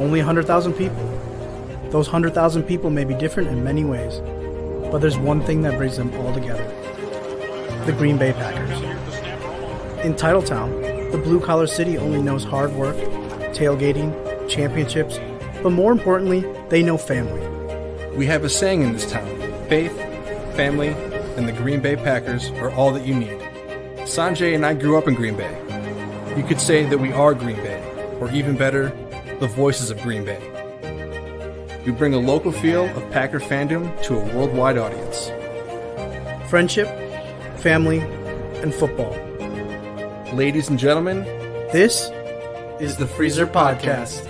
only 100,000 people. Those 100,000 people may be different in many ways, but there's one thing that brings them all together. The Green Bay Packers. In Titletown, the blue-collar city only knows hard work, tailgating, championships, but more importantly, they know family. We have a saying in this town: faith, family, and the Green Bay Packers are all that you need. Sanjay and I grew up in Green Bay. You could say that we are Green Bay, or even better, the voices of Green Bay. We bring a local feel of Packer fandom to a worldwide audience. Friendship, family, and football. Ladies and gentlemen, this is the Freezer Podcast.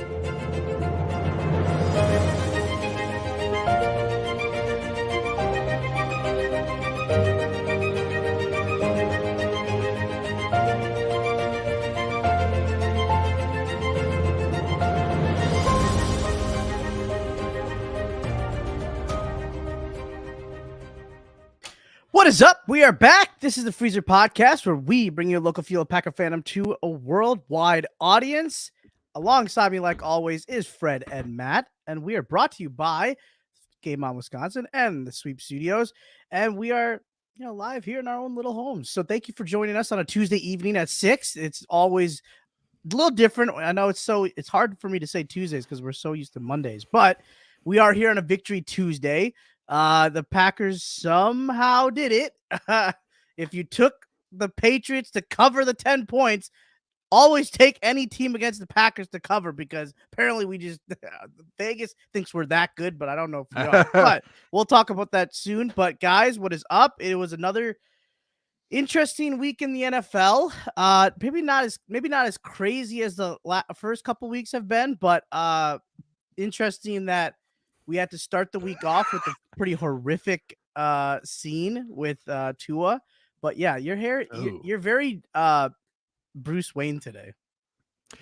What is up? We are back. This is the Freezer Podcast, where we bring you a local feel of Packer fandom to a worldwide audience. Alongside me, like always, is Fred and Matt, and we are brought to you by Game On Wisconsin and the Sweep Studios, and we are, live here in our own little homes. So thank you for joining us on a Tuesday evening at 6. It's always a little different. I know it's hard for me to say Tuesdays because we're so used to Mondays, but we are here on a Victory Tuesday. The Packers somehow did it. If you took the Patriots to cover the 10 points, always take any team against the Packers to cover, because apparently Vegas thinks we're that good, but I don't know if we are. But we'll talk about that soon. But guys, what is up? It was another interesting week in the NFL. Maybe not as crazy as the first couple weeks have been, but interesting that we had to start the week off with a pretty horrific scene with Tua. But yeah, you're very Bruce Wayne today.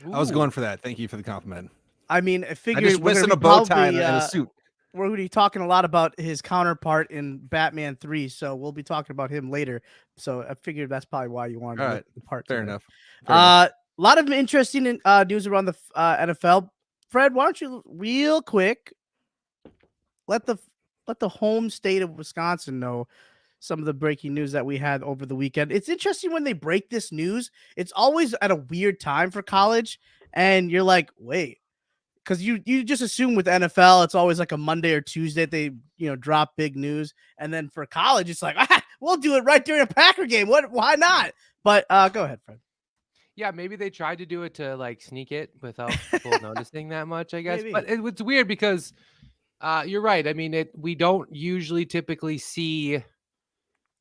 I was going for that. Thank you for the compliment. I mean, I figured I just missing a bow tie and a suit. We're going to be talking a lot about his counterpart in Batman 3, so we'll be talking about him later. So I figured that's probably why you wanted to the part. Fair enough. A lot of interesting news around the NFL. Fred, why don't you real quick let the home state of Wisconsin know some of the breaking news that we had over the weekend. It's interesting when they break this news. It's always at a weird time for college, and you're like, wait, because you just assume with NFL it's always like a Monday or Tuesday they drop big news, and then for college it's like we'll do it right during a Packer game. Why not? But go ahead, Fred. Yeah, maybe they tried to do it to like sneak it without people noticing that much, I guess. Maybe. But it's weird because you're right. I mean, we don't usually typically see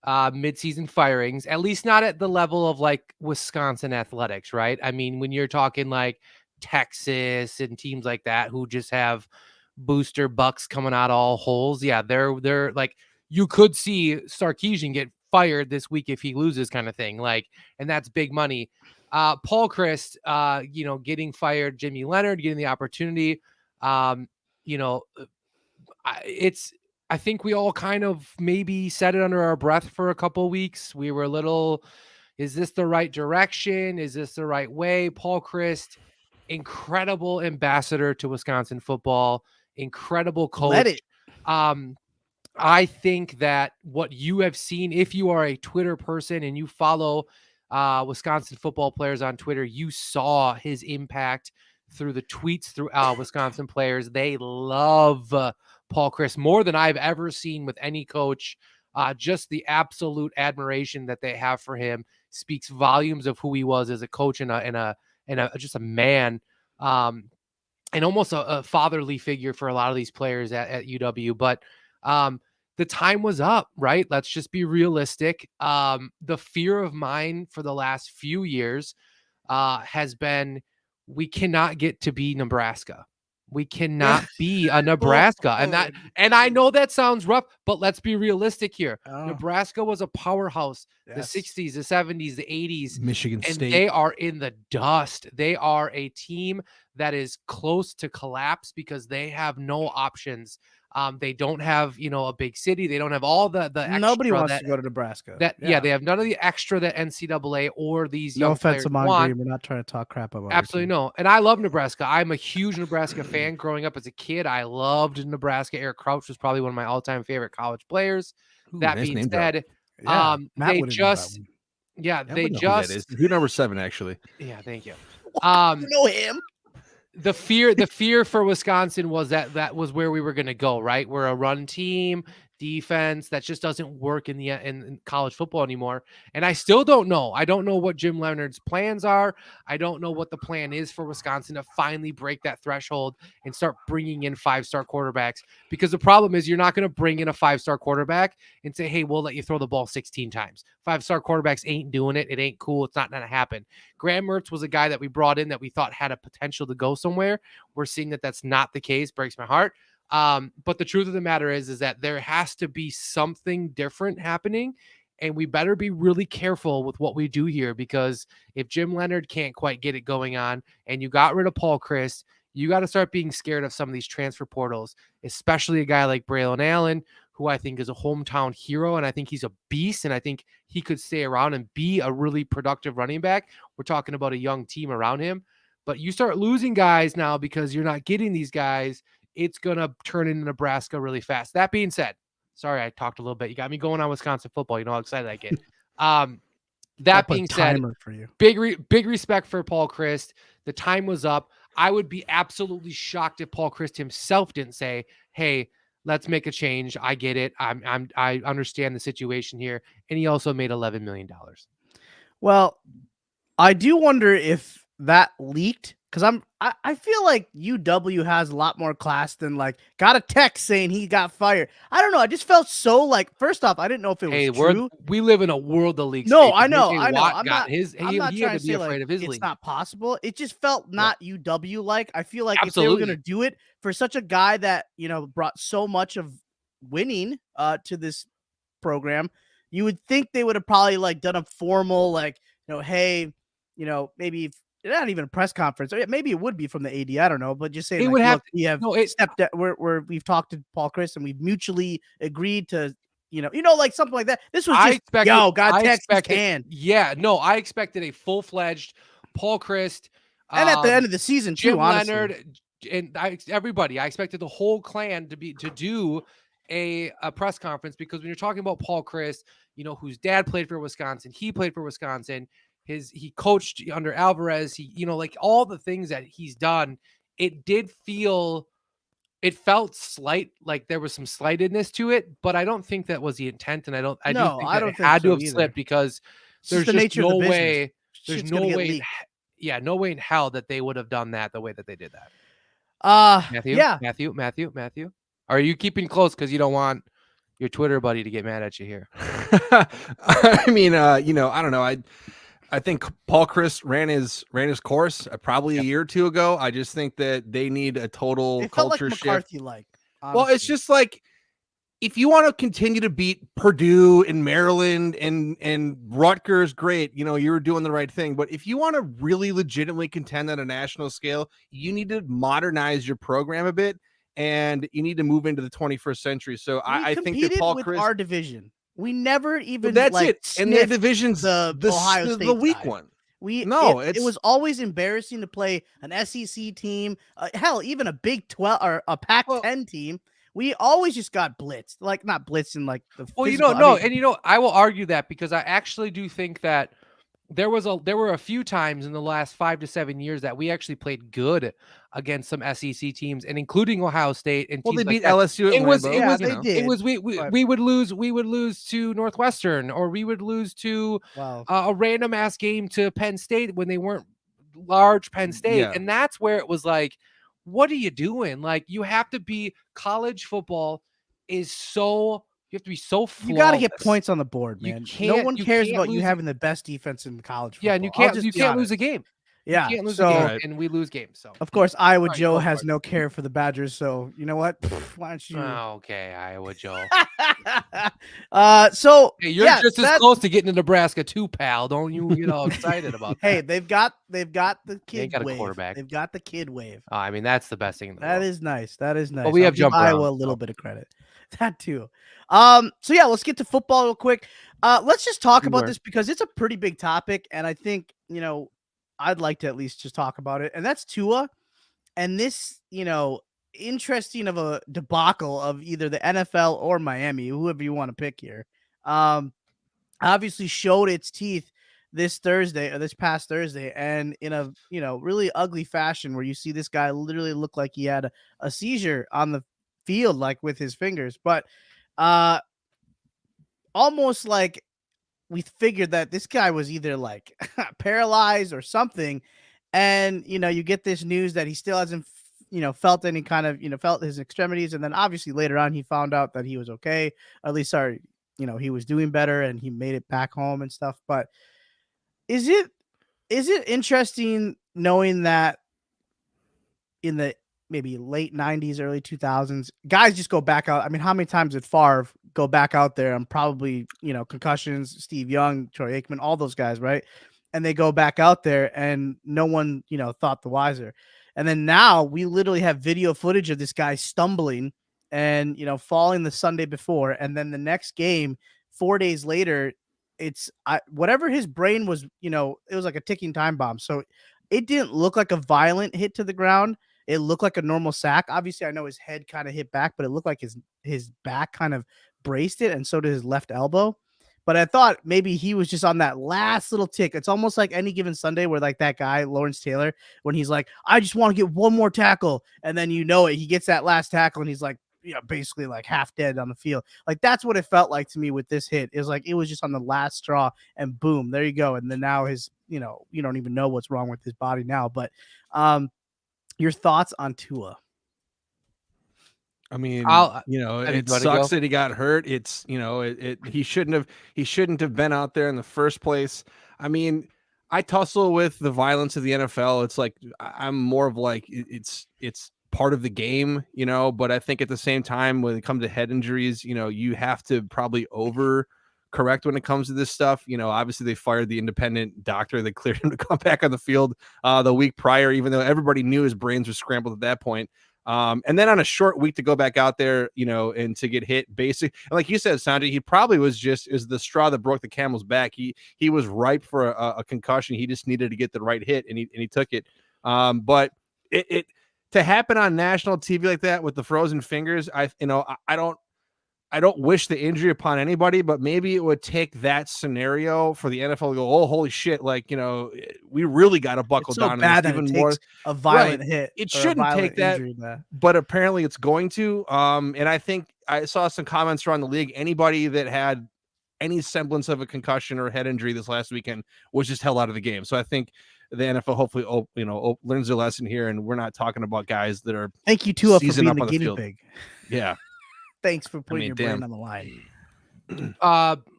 midseason firings, at least not at the level of like Wisconsin athletics, right? I mean, when you're talking like Texas and teams like that who just have booster bucks coming out all holes, yeah, they're like, you could see Sarkisian get fired this week if he loses, kind of thing. Like, and that's big money. Paul Chryst, getting fired, Jimmy Leonard getting the opportunity. I think we all kind of maybe said it under our breath for a couple of weeks. We were a little, is this the right direction? Is this the right way? Paul Chryst, incredible ambassador to Wisconsin football, incredible coach. Let it. I think that what you have seen, if you are a Twitter person and you follow Wisconsin football players on Twitter, you saw his impact through the tweets through Wisconsin players. They love Paul Chryst more than I've ever seen with any coach. Just the absolute admiration that they have for him speaks volumes of who he was as a coach and just a man, and almost a fatherly figure for a lot of these players at UW. But the time was up, right? Let's just be realistic. The fear of mine for the last few years has been, we cannot get to be Nebraska. We cannot be a Nebraska. And I know that sounds rough, but let's be realistic here. Nebraska was a powerhouse, yes. The 60s, the 70s, the 80s. Michigan State. And they are in the dust. They are a team that is close to collapse because they have no options They don't have, a big city. They don't have all the Nobody extra wants that to go to Nebraska. they have none of the extra that NCAA or these No young offense players to Mon want. Green. We're not trying to talk crap about Absolutely no. And I love Nebraska. I'm a huge Nebraska fan. Growing up as a kid, I loved Nebraska. Eric Crouch was probably one of my all-time favorite college players. Ooh, That nice being name drop. said, Yeah, Matt they wouldn't know that just one. yeah, I they wouldn't know who that just is. Who number 7 actually? yeah, thank you. You know him. The fear for Wisconsin was that was where we were going to go, right? We're a run team, defense that just doesn't work in college football anymore. And I still don't know. I don't know what Jim Leonard's plans are. I don't know what the plan is for Wisconsin to finally break that threshold and start bringing in 5-star quarterbacks, because the problem is you're not going to bring in a 5-star quarterback and say, "Hey, we'll let you throw the ball 16 times." 5-star quarterbacks ain't doing it. It ain't cool. It's not going to happen. Graham Mertz was a guy that we brought in that we thought had a potential to go somewhere. We're seeing that that's not the case. Breaks my heart. But the truth of the matter is that there has to be something different happening, and we better be really careful with what we do here, because if Jim Leonard can't quite get it going on and you got rid of Paul Chryst, you got to start being scared of some of these transfer portals, especially a guy like Braylon Allen, who I think is a hometown hero, and I think he's a beast, and I think he could stay around and be a really productive running back. We're talking about a young team around him, but you start losing guys now because you're not getting these guys, it's going to turn into Nebraska really fast. That being said, sorry, I talked a little bit. You got me going on Wisconsin football. You know how excited I get. That being said, for you. Big respect for Paul Chryst. The time was up. I would be absolutely shocked if Paul Chryst himself didn't say, "Hey, let's make a change. I get it. I understand the situation here." And he also made $11 million. Well, I do wonder if that leaked, because I feel like UW has a lot more class than got a text saying he got fired. I don't know. I just felt so first off, I didn't know if it was true. We live in a world of leaks. No, I know. I'm not trying he had to to be say afraid of his it's league. not possible. It just felt not UW like. I feel like if they Absolutely. were going to do it for such a guy that brought so much of winning to this program, you would think they would have probably done a formal hey, maybe not even a press conference. Maybe it would be from the AD. I don't know, but just saying, would have look, we have stepped that we've talked to Paul Chryst and we've mutually agreed to, something like that. This was just got text can. Yeah, no, I expected a full-fledged Paul Chryst, and at the end of the season, Jim too, honestly. Leonard, and everybody. I expected the whole clan to do a press conference, because when you're talking about Paul Chryst, whose dad played for Wisconsin, he played for Wisconsin. He coached under Alvarez. He, all the things that he's done. It felt slight, like there was some slightedness to it, but I don't think that was the intent. And I don't think it had to have slipped, because there's just no way. There's no way. No way in hell that they would have done that the way that they did that. Matthew. Are you keeping close because you don't want your Twitter buddy to get mad at you here? I mean, I don't know. I think Paul Chryst ran his course probably a year or two ago. I just think that they need a total culture shift. Well, it's just if you want to continue to beat Purdue and Maryland and Rutgers, great. You're doing the right thing. But if you want to really legitimately contend at a national scale, you need to modernize your program a bit, and you need to move into the 21st century. So I think that Paul Chryst, our division. We never even it. And their division's the Ohio State the weak side. one. It was always embarrassing to play an SEC team. Hell, even a Big 12 or a Pac-10 team. We always just got blitzed, not blitzed in the. Well, physical, I will argue that, because I actually do think that there were a few times in the last 5 to 7 years that we actually played good against some SEC teams, and incling Ohio State and teams they beat like LSU. We would lose to Northwestern, or we would lose to a random ass game to Penn State when they weren't large Penn State, and that's where it was what are you doing? You have to be college football is so. You have to be so flawless. You got to get points on the board, man. No one cares about you having the best defense in college football. Yeah, and you can't lose a game. Yeah. You can't lose so, a game, and we lose games. So of course, Iowa Sorry, Joe go has for it. no care for the Badgers. So you know what? Why don't you? Okay, Iowa Joe. So Hey, you're just as close to getting to Nebraska too, pal. Don't you get all excited about that. Hey, they've got the kid got a wave. quarterback. They've got the kid wave. I mean, that's the best thing in the That world. is nice. That is nice. But we I'll have give jump Iowa around, a little so. bit of credit. That too. So yeah, let's get to football real quick. Let's just talk about this because it's a pretty big topic, and I think I'd like to at least just talk about it. And that's Tua, and this interesting of a debacle of either the NFL or Miami, whoever you want to pick here. Obviously showed its teeth this past Thursday, and in a really ugly fashion where you see this guy literally look like he had a seizure on the field, like with his fingers, but almost like we figured that this guy was either like paralyzed or something, and you get this news that he still hasn't felt any kind of felt his extremities, and then obviously later on he found out that he was okay, or at least he was doing better and he made it back home and stuff. But is it interesting knowing that in the maybe late 90s, early 2000s, guys just go back out? I mean, how many times did Favre go back out there and probably, concussions, Steve Young, Troy Aikman, all those guys, right? And they go back out there and no one, thought the wiser. And then now we literally have video footage of this guy stumbling and, falling the Sunday before. And then the next game, 4 days later, it's whatever his brain was, it was like a ticking time bomb. So it didn't look like a violent hit to the ground. It looked like a normal sack. Obviously, I know his head kind of hit back, but it looked like his back kind of braced it, and so did his left elbow. But I thought maybe he was just on that last little tick. It's almost like Any Given Sunday where like that guy, Lawrence Taylor, when he's like, I just want to get one more tackle. And then he gets that last tackle and he's like, basically like half dead on the field. Like that's what it felt like to me with this hit. It was like it was just on the last straw and boom, there you go. And then now his, you don't even know what's wrong with his body now. But your thoughts on Tua? I mean, it sucks that he got hurt. It's, he shouldn't have been out there in the first place. I mean, I tussle with the violence of the NFL. It's like, I'm more of like, it's part of the game, but I think at the same time, when it comes to head injuries, you have to probably correct when it comes to this stuff. Obviously they fired the independent doctor that cleared him to come back on the field the week prior, even though everybody knew his brains were scrambled at that point. And then on a short week to go back out there, and to get hit, and like you said, Sanjay, he probably was is the straw that broke the camel's back. He was ripe for a concussion. He just needed to get the right hit, and he took it. But it to happen on national TV like that with the frozen fingers, I don't wish the injury upon anybody, but maybe it would take that scenario for the NFL to go, oh, holy shit. Like, we really got to buckle down. Bad that even more a violent hit. It shouldn't take that, but apparently it's going to. And I think I saw some comments around the league. Anybody that had any semblance of a concussion or head injury this last weekend was just held out of the game. So I think the NFL hopefully, learns their lesson here. And we're not talking about guys that are thank you Tua for being the guinea pig. Yeah. Thanks for putting your brain on the line.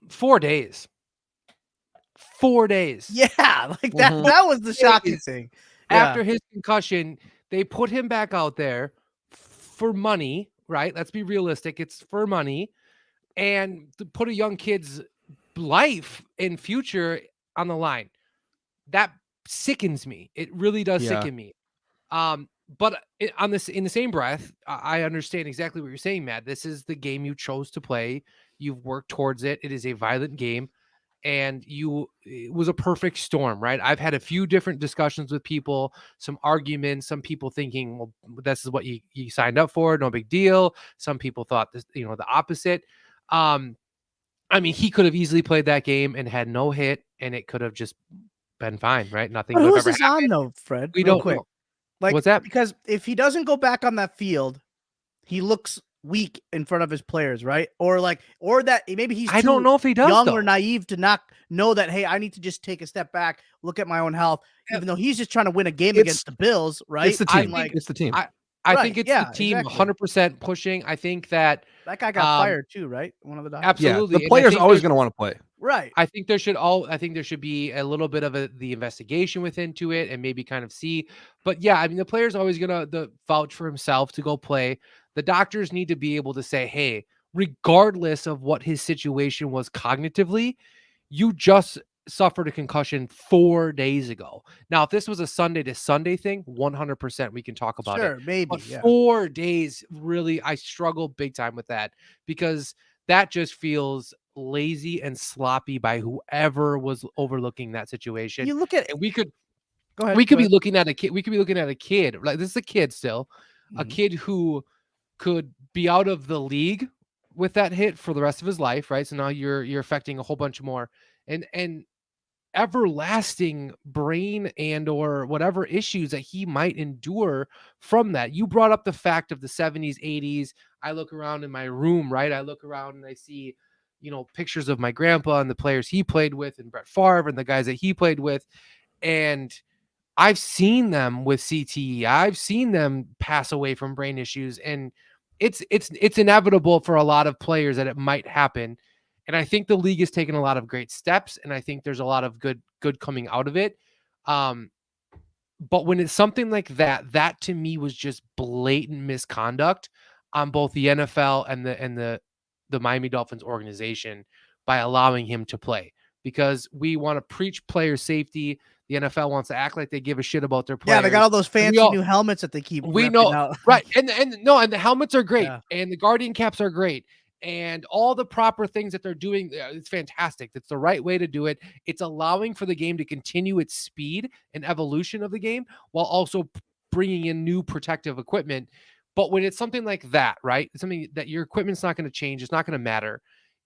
4 days. 4 days. Yeah, like that. Mm-hmm. That was the shocking thing. After his concussion, they put him back out there for money, right? Let's be realistic. It's for money. And to put a young kid's life and future on the line. That sickens me. It really does sicken me. But in the same breath, I understand exactly what you're saying, Matt. This is the game you chose to play. You've worked towards it. It is a violent game, and it was a perfect storm, right? I've had a few different discussions with people, some arguments, some people thinking, well, this is what you signed up for, no big deal. Some people thought this, the opposite. I mean, he could have easily played that game and had no hit, and it could have just been fine, right? Nothing would have ever happened. On though, Fred? We don't know. Like, what's that? Because if he doesn't go back on that field, he looks weak in front of his players, right? Or that maybe he's I don't know if he does young though. Or naive to not know that, hey, I need to just take a step back, look at my own health, even though he's just trying to win a game against the Bills, right? It's the team. It's the team. I think it's the team 100% pushing. I think that guy got fired too, right? One of the doctors. Absolutely. Yeah, the player's always going to want to play. Right. I think there should be a little bit of the investigation into it and maybe kind of see. But yeah, I mean, the player's always going to vouch for himself to go play. The doctors need to be able to say, hey, regardless of what his situation was cognitively, you just suffered a concussion 4 days ago. Now, if this was a Sunday to Sunday thing, 100% we can talk about it. Sure, maybe. But 4 days, really, I struggle big time with that because that just feels lazy and sloppy by whoever was overlooking that situation. You look at and we could go ahead. We could be looking at a kid. We could be looking at a kid. Like this is a kid still, a Mhm. kid who could be out of the league with that hit for the rest of his life, right? So now you're affecting a whole bunch more and everlasting brain and or whatever issues that he might endure from that. You brought up the fact of the 70s, 80s. I look around in my room, right? I look around and I see, pictures of my grandpa and the players he played with and Brett Favre and the guys that he played with. And I've seen them with CTE. I've seen them pass away from brain issues, and it's inevitable for a lot of players that it might happen. And I think the league has taken a lot of great steps, and I think there's a lot of good coming out of it. But when it's something like that to me was just blatant misconduct on both the NFL and the Miami Dolphins organization by allowing him to play, because we want to preach player safety. The NFL wants to act like they give a shit about their players. Yeah, they got all those fancy new helmets that they keep. We know, out. Right? And the helmets are great, and the Guardian caps are great, and all the proper things that they're doing, it's fantastic. It's the right way to do it. It's allowing for the game to continue its speed and evolution of the game while also bringing in new protective equipment. But when it's something like that, right? It's something that your equipment's not going to change. It's not going to matter.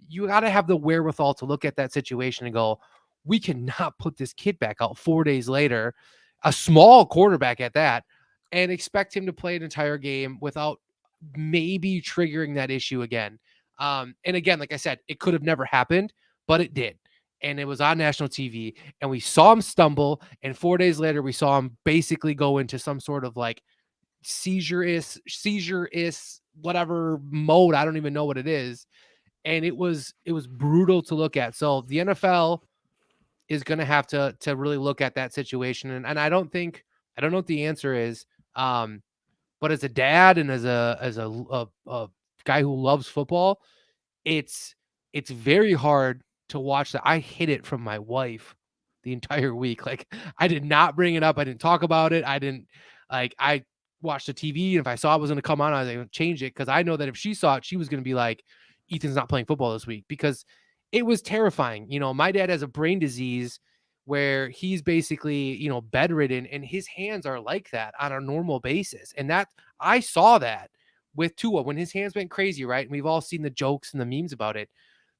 You got to have the wherewithal to look at that situation and go, we cannot put this kid back out 4 days later, a small quarterback at that, and expect him to play an entire game without maybe triggering that issue again. And again, like I said, it could have never happened, but it did. And it was on national TV, and we saw him stumble. And 4 days later, we saw him basically go into some sort of like seizure is whatever mode. I don't even know what it is. And it was brutal to look at. So the NFL is going to have to really look at that situation. And I don't know what the answer is. But as a dad and as a guy who loves football, it's very hard to watch that. I hid it from my wife the entire week. Like, I did not bring it up. I didn't talk about it. I watched the TV, and if I saw it was going to come on, I was going to change it, because I know that if she saw it, she was going to be like, Ethan's not playing football this week, because it was terrifying. My dad has a brain disease where he's basically, bedridden, and his hands are like that on a normal basis. And that I saw that with Tua when his hands went crazy, right? And we've all seen the jokes and the memes about it.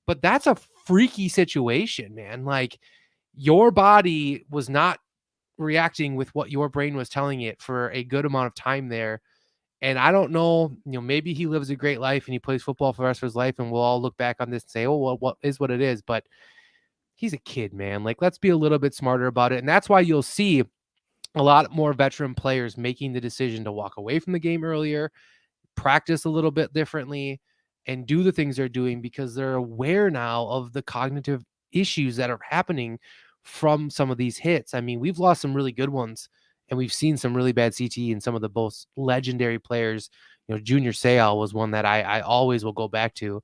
But that's a freaky situation, man. Like, your body was not reacting with what your brain was telling it for a good amount of time there. And I don't know, maybe he lives a great life and he plays football for the rest of his life, and we'll all look back on this and say, oh, well, what is what it is. But he's a kid, man. Like, let's be a little bit smarter about it. And that's why you'll see a lot more veteran players making the decision to walk away from the game earlier, practice a little bit differently, and do the things they're doing, because they're aware now of the cognitive issues that are happening from some of these hits. I mean, we've lost some really good ones, and we've seen some really bad CTE in some of the most legendary players. Junior Seau was one that I always will go back to.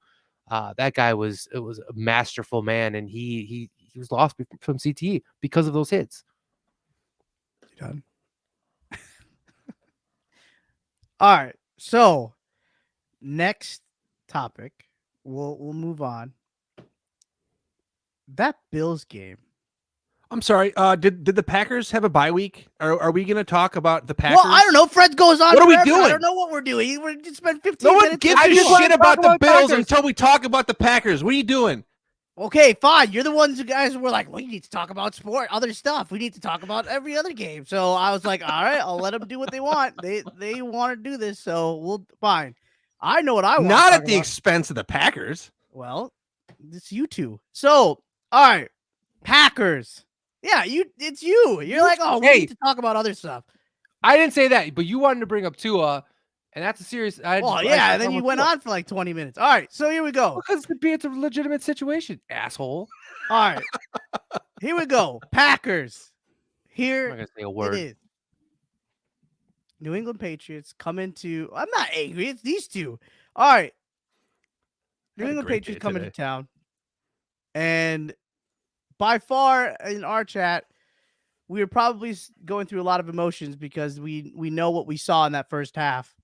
That guy was a masterful man, and he was lost from CTE because of those hits. You done? All right. So next topic, we'll move on. That Bills game. I'm sorry. Did the Packers have a bye week? Are we going to talk about the Packers? Well, I don't know. Fred goes on. What are we doing? I don't know what we're doing. We're just spend 15 no minutes. one gives a shit about the Bills until we talk about the Packers. What are you doing? Okay, fine. You're the ones who guys were like, well, you need to talk about other stuff. We need to talk about every other game. So I was like, all right, I'll let them do what they want. They want to do this, so we'll fine. I know what I want. Not at the expense of the Packers. Well, it's you two. So, all right, Packers. Yeah, it's you. You're like, oh, we need to talk about other stuff. I didn't say that, but you wanted to bring up Tua And that's a serious. And then you went on for like 20 minutes. All right, so here we go. Because it's a legitimate situation, asshole. All right, here we go. Packers. Here I'm not gonna say a word. it is. New England Patriots come into. I'm not angry. It's these two. All right. New England Patriots come into town, and by far in our chat, we were probably going through a lot of emotions because we know what we saw in that first half,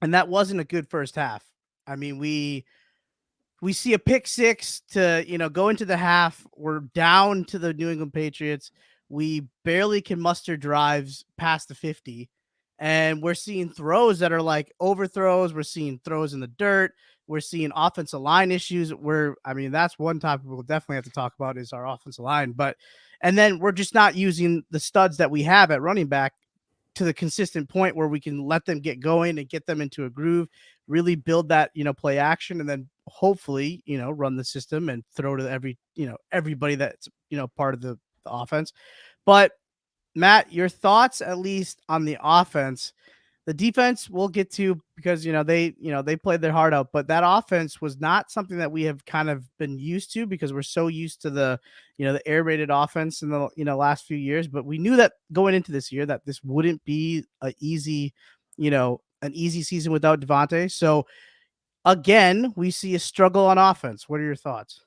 and that wasn't a good first half. I mean, we see a pick six to go into the half. We're down to the New England Patriots. We barely can muster drives past the 50, and we're seeing throws that are like overthrows. We're seeing throws in the dirt. We're seeing offensive line issues. That's one topic we'll definitely have to talk about is our offensive line. And then we're just not using the studs that we have at running back to the consistent point where we can let them get going and get them into a groove, really build that, play action, and then hopefully, run the system and throw to everybody that's, part of the offense. But Matt, your thoughts at least on the offense. The defense we'll get to because they played their heart out, but that offense was not something that we have kind of been used to because we're so used to the air rated offense in the last few years. But we knew that going into this year that this wouldn't be an easy season without Devontae. So again, we see a struggle on offense. What are your thoughts?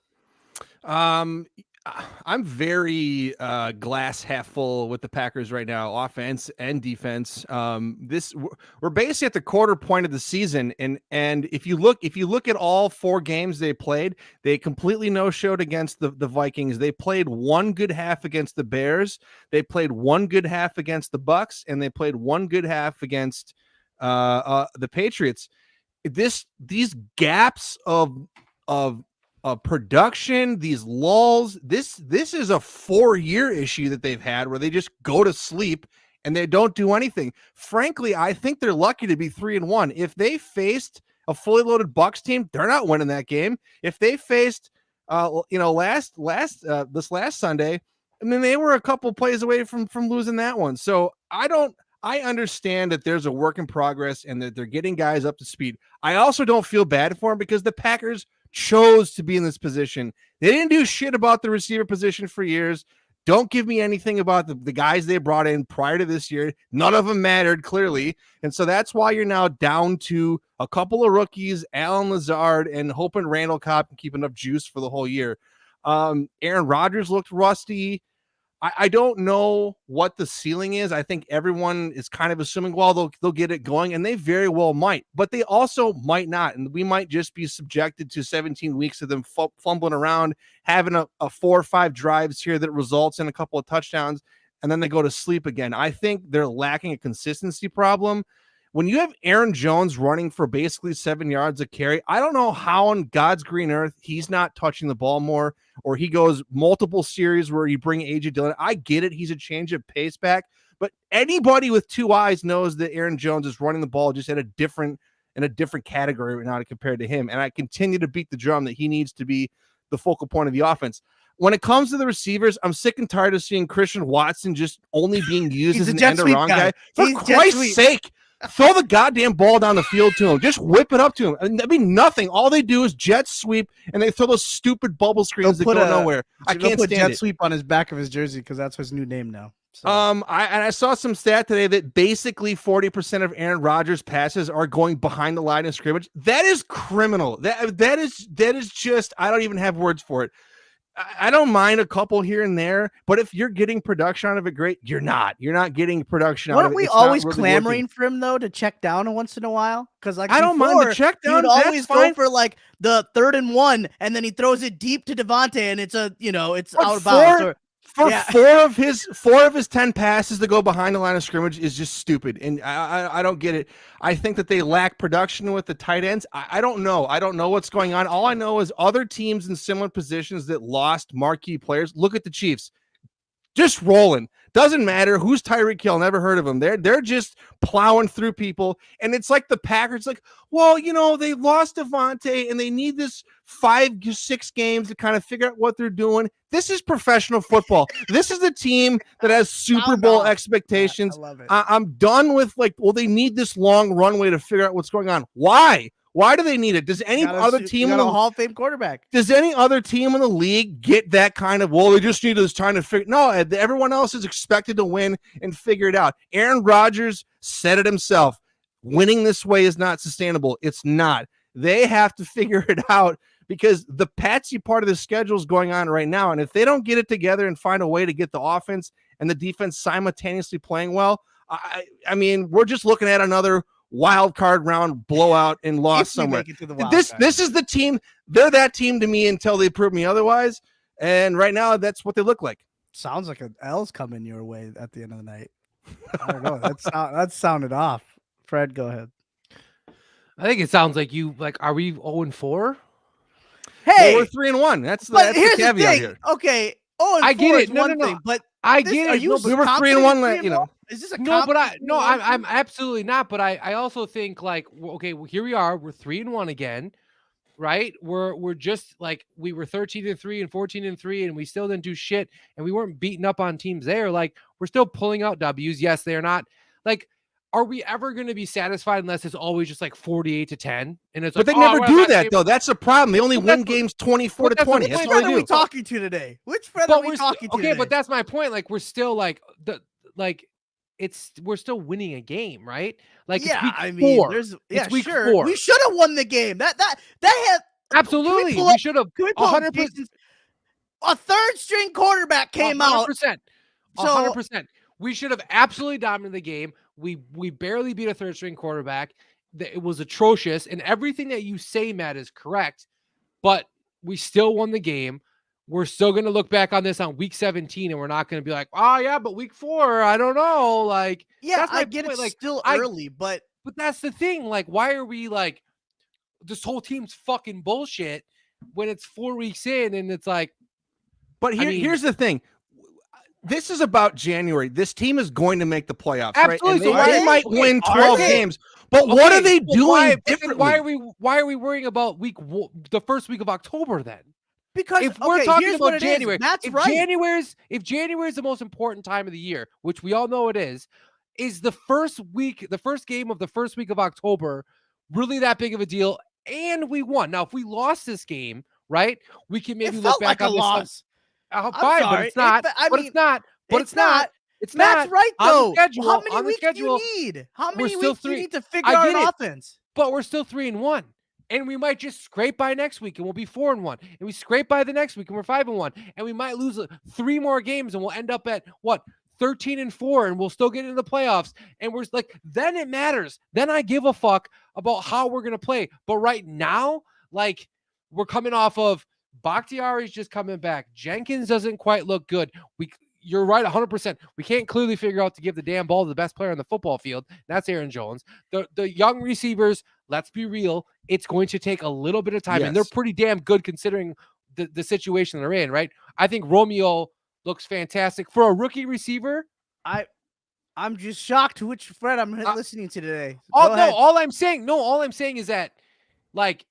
I'm very glass half full with the Packers right now, offense and defense. We're basically at the quarter point of the season, and if you look at all 4 games they played, they completely no-showed against the Vikings. They played one good half against the Bears. They played one good half against the Bucks, and they played one good half against the Patriots. These gaps of production, these lulls, this is a 4-year issue that they've had where they just go to sleep and they don't do anything. Frankly, I think they're lucky to be 3-1. If they faced a fully loaded Bucs team, they're not winning that game. If they faced this last Sunday, they were a couple plays away from losing that one. So I understand that there's a work in progress and that they're getting guys up to speed. I also don't feel bad for them because the Packers chose to be in this position. They didn't do shit about the receiver position for years. Don't give me anything about the guys they brought in prior to this year. None of them mattered, clearly. And so that's why you're now down to a couple of rookies, Allen Lazard, and hoping Randall Cobb can keep enough juice for the whole year. Aaron Rodgers looked rusty. I don't know what the ceiling is. I think everyone is kind of assuming, well, they'll get it going, and they very well might, but they also might not. And we might just be subjected to 17 weeks of them fumbling around, having a 4 or 5 drives here that results in a couple of touchdowns, and then they go to sleep again. I think they're lacking a consistency problem. When you have Aaron Jones running for basically 7 yards a carry, I don't know how on God's green earth he's not touching the ball more, or he goes multiple series where you bring A.J. Dillon. I get it. He's a change of pace back, but anybody with 2 eyes knows that Aaron Jones is running the ball just in a different category right now compared to him. And I continue to beat the drum that he needs to be the focal point of the offense. When it comes to the receivers, I'm sick and tired of seeing Christian Watson just only being used as an end-around guy. For Christ's sake, throw the goddamn ball down the field to him. Just whip it up to him. Nothing. All they do is jet sweep, and they throw those stupid bubble screens that go nowhere. I can't stand jet sweep on his back of his jersey because that's his new name now. So. I saw some stat today that basically 40% of Aaron Rodgers' passes are going behind the line of scrimmage. That is criminal. That is just, I don't even have words for it. I don't mind a couple here and there, but if you're getting production out of it, great. You're not getting production out of it. Weren't we always really clamoring for him though to check down once in a while? Because I don't mind the check down. He would always go for like the 3rd and 1, and then he throws it deep to Devontae, and it's out of bounds. Four of his 10 passes to go behind the line of scrimmage is just stupid, and I don't get it. I think that they lack production with the tight ends. I don't know. I don't know what's going on. All I know is other teams in similar positions that lost marquee players. Look at the Chiefs. just rolling. Doesn't matter who's Tyreek Hill. Never heard of him. They're just plowing through people. And it's like the Packers, like, well, they lost Devontae and they need this 5-6 games to kind of figure out what they're doing. This is professional football. This is the team that has Super Bowl expectations. I love it. I'm done with they need this long runway to figure out what's going on. Why? Why do they need it? Does any other team in the Hall of Fame quarterback? Does any other team in the league get that kind of? Well, they just need this time to figure. No, everyone else is expected to win and figure it out. Aaron Rodgers said it himself. Winning this way is not sustainable. It's not. They have to figure it out because the patsy part of the schedule is going on right now, and if they don't get it together and find a way to get the offense and the defense simultaneously playing well, I mean, we're just looking at another wild card round blowout and loss somewhere. This is the team. They're that team to me until they prove me otherwise. And right now, that's what they look like. Sounds like an L's coming your way at the end of the night. I don't know. That sounded off. Fred, go ahead. I think it sounds like are we 0-4? Hey, well, we're 3-1. That's the caveat here. Okay. Oh, I get it. One thing, but I get it. Are you we were 3-1. Is this a no? But I'm absolutely not. But I also think okay, well, here we are. We're 3-1 again, right? We're just like we were 13-3 and 14-3, and we still didn't do shit, and we weren't beating up on teams there. Like we're still pulling out W's. Yes, they're not like. Are we ever going to be satisfied unless it's always just 48-10? And it's but they never do that though. That's the problem. They only win games 24-20. That's what are we talking to today? Which friend are we talking to? Okay, but that's my point. We're still we're still winning a game, right? It's week 4. It's week 4. We should have won the game. That had absolutely. We should have 100%. A third string quarterback came 100%, out. 100%. We should have absolutely dominated the game. We barely beat a third string quarterback. It was atrocious, and everything that you say, Matt, is correct. But we still won the game. We're still going to look back on this on week 17, and we're not going to be like, oh yeah, but week 4, I don't know. Yeah, I get it. Still early, but that's the thing. Why are we this whole team's fucking bullshit when it's 4 weeks in, and it's like. But here's the thing. This is about January. This team is going to make the playoffs, absolutely. Right? And they might win 12 games. But what are they doing differently? Why are we worrying about the first week of October then? Because if we're talking about January, if January is the most important time of the year, which we all know it is the first game of the first week of October really that big of a deal? And we won. Now, if we lost this game, right, we can maybe look back on a loss. Fine, but it's not. It's not. That's right, though. How many weeks do you need? How many weeks do you need to figure out an offense? But we're still 3-1. And we might just scrape by next week and we'll be 4-1. And we scrape by the next week and we're 5-1. And we might lose 3 more games and we'll end up at 13-4, and we'll still get into the playoffs. And we're then it matters. Then I give a fuck about how we're going to play. But right now, we're coming off of Bakhtiari's just coming back. Jenkins doesn't quite look good. You're right 100%. We can't clearly figure out to give the damn ball to the best player on the football field. That's Aaron Jones. The young receivers, let's be real, it's going to take a little bit of time. Yes. And they're pretty damn good considering the situation they're in, right? I think Romeo looks fantastic. For a rookie receiver, I'm just shocked which Fred I'm listening to today. All I'm saying is that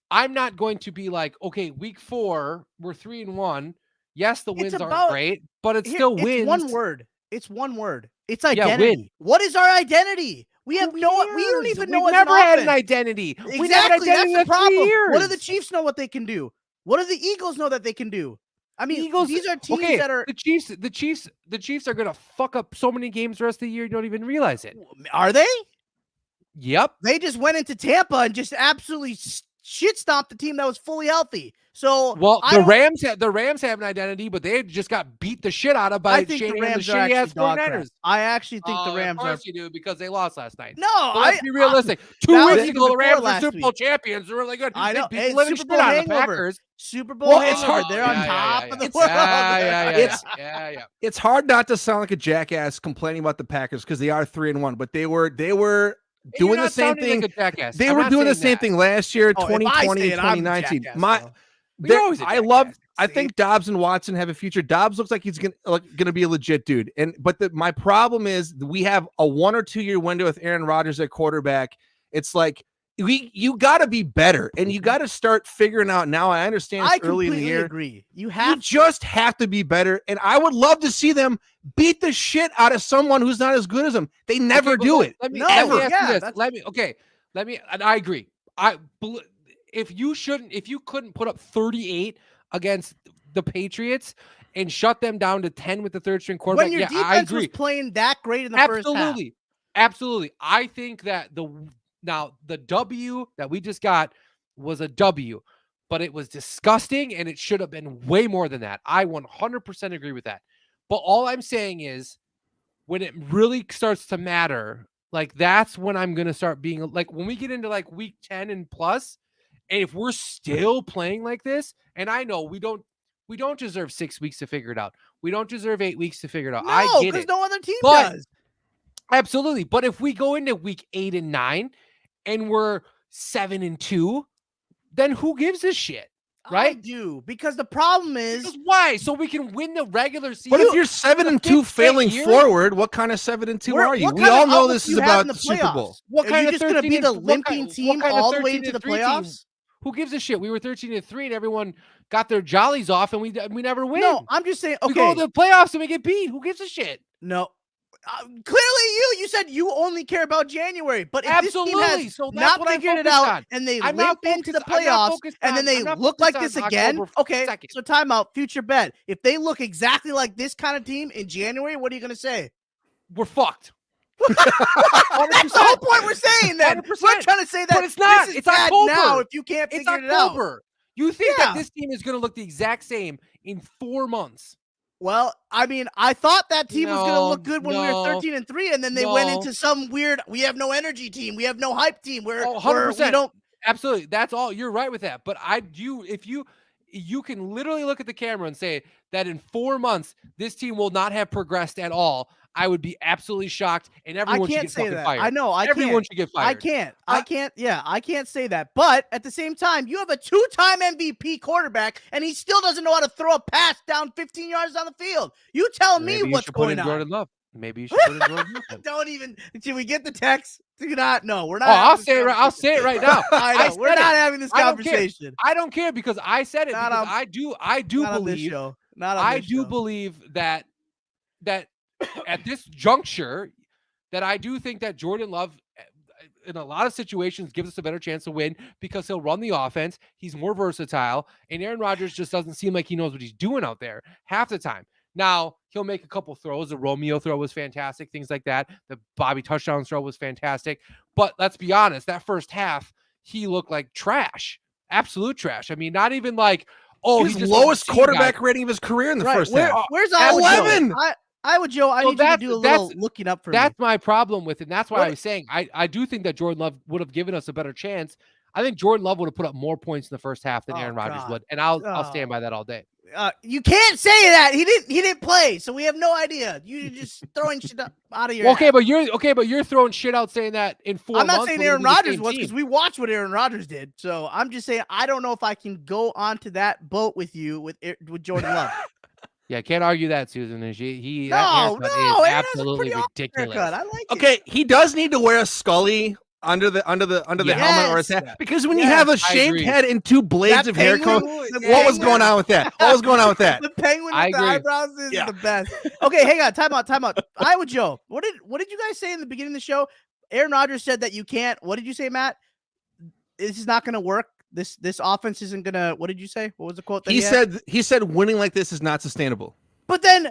I'm not going to be okay, week 4, we're 3-1. Yes, the wins aren't great, but it's still wins. It's one word. It's identity. Yeah, win. What is our identity? We have we don't even know. We've never had an identity. Exactly. We never had an identity That's the problem. 3 years. What do the Chiefs know what they can do? What do the Eagles know that they can do? I mean, these are teams that are the Chiefs are gonna fuck up so many games the rest of the year you don't even realize it. Are they? Yep. They just went into Tampa and just absolutely shit stomped the team that was fully healthy. So the Rams have an identity, but they just got beat the shit out of by Shanahan and the shitty ass 49ers. I actually think the Rams of course you do, because they lost last night. No, let's be realistic. 2 weeks ago, the Rams were Super Bowl champions. They're really good. I know. They beat the living shit out of the Packers. Super Bowl hangover. They're on top of the world. Yeah. It's hard not to sound like a jackass complaining about the Packers because they are 3-1, but they were doing the same thing. They were doing the same thing last year, 2020, 2019. I I think Dobbs and Watson have a future. Dobbs looks like he's gonna be a legit dude. But my problem is we have a 1 or 2 year window with Aaron Rodgers at quarterback. It's like you got to be better, and you got to start figuring out now. I understand it's early in the year. Agree. You just have to be better, and I would love to see them beat the shit out of someone who's not as good as them. They never do it. Let me ask you this. Let me. And I agree. If you couldn't put up 38 against the Patriots and shut them down to 10 with the third string quarterback, when your defense I agree. was playing that great in the first half. Absolutely. I think that the W that we just got was a W, but it was disgusting and it should have been way more than that. I 100% agree with that. But all I'm saying is when it really starts to matter, like that's when I'm going to start being like, when we get into like week 10 and plus, and if we're still playing like this, and I know we don't deserve 6 weeks to figure it out. We don't deserve 8 weeks to figure it out. I get it. Because no other team does. Absolutely. But if we go into week 8 and 9 and we're 7-2, then who gives a shit? Right? I do, because the problem is why? So we can win the regular season. But if you're 7-2 failing forward, what kind of 7-2 are you? We all know this is about the Super Bowl. What kind of just going to be the limping team all the way into the playoffs? Who gives a shit? We were 13-3 and everyone got their jollies off and we never win. No, I'm just saying, okay. We go to the playoffs and we get beat. Who gives a shit? No. Clearly you said you only care about January, but if this team has not figured it out and they limp into the playoffs and then they look like this again, okay, so timeout, future bet. If they look exactly like this kind of team in January, what are you going to say? We're fucked. That's the whole point we're saying then. 100%. We're trying to say that but it's not. This is it's bad October. Now if you can't figure it out. You think that this team is going to look the exact same in 4 months? Well, I mean, I thought that team was going to look good when we were 13-3, and then they went into some weird, we have no energy team, we have no hype team, where 100%. We don't. Absolutely. That's all. You're right with that. But if you can literally look at the camera and say that in 4 months, this team will not have progressed at all, I would be absolutely shocked, and everyone should get fucking fired. I know. Everyone should get fired. I can't say that. But at the same time, you have a 2-time MVP quarterback, and he still doesn't know how to throw a pass down 15 yards down the field. You tell me what's going on. Jordan Love. Maybe you should put in Jordan Love. Don't even. Should we get the text? Do not. No, we're not. I'll say it right now. I know. We're not having this conversation. I don't care because I said it. Because I do believe that at this juncture, that I do think that Jordan Love, in a lot of situations, gives us a better chance to win because he'll run the offense. He's more versatile, and Aaron Rodgers just doesn't seem like he knows what he's doing out there half the time. Now, he'll make a couple throws. The Romeo throw was fantastic, things like that. The Bobby touchdown throw was fantastic. But let's be honest, that first half, he looked like trash, absolute trash. I mean, not even like, his lowest quarterback rating of his career in the first half. Where's 11? I need you to do a little looking up for me. That's my problem with it. And that's why I was saying I do think that Jordan Love would have given us a better chance. I think Jordan Love would have put up more points in the first half than Aaron Rodgers would. And I'll stand by that all day. You can't say that. He didn't play, so we have no idea. You're just throwing shit out of your but you're throwing shit out saying that in 4 months. I'm not saying Aaron Rodgers was, because we watched what Aaron Rodgers did. So I'm just saying I don't know if I can go onto that boat with you with Jordan Love. Yeah, I can't argue that, Susan. That is absolutely ridiculous. I like it. Okay, he does need to wear a Scully under the helmet or his head, because when you have a shaved head and 2 blades of hair coat, what was going on with that? The penguin with the eyebrows is the best. Okay, hang on, time out. Iowa Joe, what did you guys say in the beginning of the show? Aaron Rodgers said that you can't. What did you say, Matt? This is not going to work. This offense isn't going to. What did you say? What was the quote? That he said winning like this is not sustainable. But then,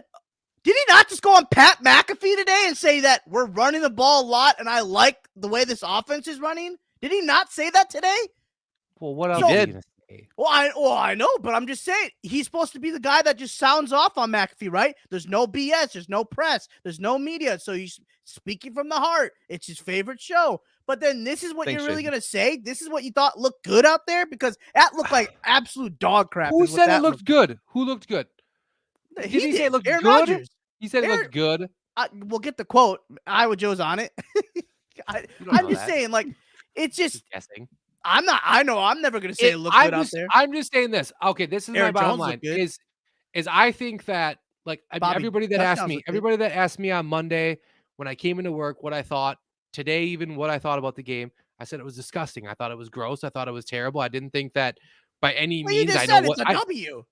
did he not just go on Pat McAfee today and say that we're running the ball a lot and I like the way this offense is running? Did he not say that today? Well, what else did he say? Well, I know, but I'm just saying he's supposed to be the guy that just sounds off on McAfee, right? There's no BS, there's no press, there's no media, so he's speaking from the heart. It's his favorite show. But then this is what you're really going to say? This is what you thought looked good out there? Because that looked like absolute dog crap. Who said it looked good? Who looked good? Did he say it looked good? Rodgers. He said it looked good. We'll get the quote. Iowa Joe's on it. I'm just saying, like, it's just guessing. I'm not. I know. I'm never gonna say it looked good out there. I'm just saying this. Okay, this is Aaron my bottom Jones line. looked good. Is I think that like Bobby, everybody that asked me on Monday when I came into work what I thought today, even what I thought about the game, I said it was disgusting. I thought it was gross. I thought it was terrible. I didn't think that by any Well, you means just I said know it's what. a W.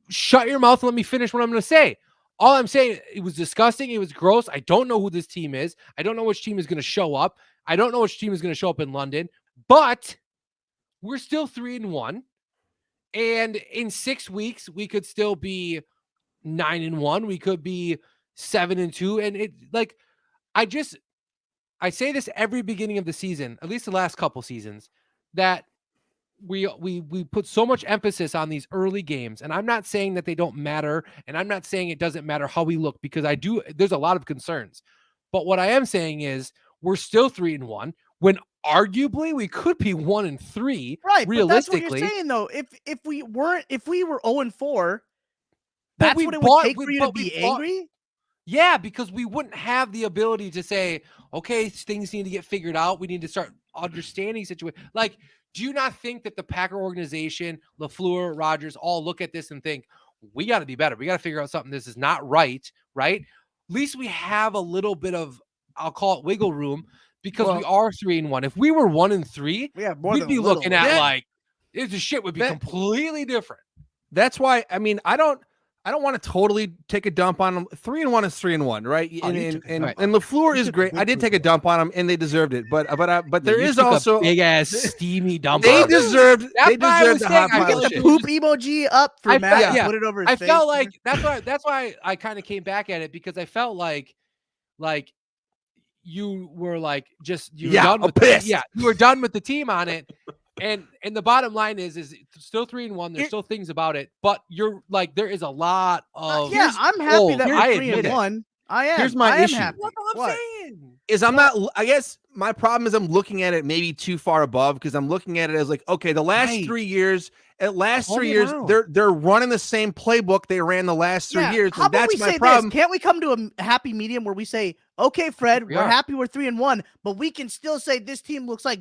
Shut your mouth and let me finish what I'm going to say. All I'm saying, it was disgusting. It was gross. I don't know who this team is. I don't know which team is going to show up. I don't know which team is going to show up in London, but we're still 3-1. And in 6 weeks, we could still be 9-1. We could be 7-2. And it like, I say this every beginning of the season, at least the last couple seasons, that we put so much emphasis on these early games. And I'm not saying that they don't matter. And I'm not saying it doesn't matter how we look, because there's a lot of concerns. But what I am saying is we're still 3-1 when arguably we could be 1-3. Right. Realistically. But that's what you're saying though. If we were 0-4, that's what it would take for you to be angry. Yeah, because we wouldn't have the ability to say, okay, things need to get figured out. We need to start understanding situation. Like, do you not think that the Packer organization, LaFleur, Rodgers, all look at this and think, we got to be better. We got to figure out something. This is not right, right? At least we have a little bit of, I'll call it wiggle room, because we are 3-1. If we were 1-3, we'd be looking at like, the shit would be completely different. That's why, I mean, I don't want to totally take a dump on them. 3-1 is 3-1, right? And LaFleur is great. I did take a dump on them, and they deserved it. But there is also a big ass steamy dump. They deserved the hot pile of shit. The poop emoji up for Matt. Yeah. Put it over his face. I felt like that's why I kind of came back at it, because I felt like you were like done with you were done with the team on it. And the bottom line is it's still 3-1. There's still things about it, but you're like, there is a lot of. I'm happy that we're 3-1. I am. Here's my issue. That's what I'm saying. I'm not. I guess my problem is I'm looking at it maybe too far above, because I'm looking at it as like, okay, the last 3 years. They're running the same playbook they ran the last 3 years. How about that's we my say problem. This? Can't we come to a happy medium where we say, okay, Fred, we're happy we're 3-1, but we can still say this team looks like,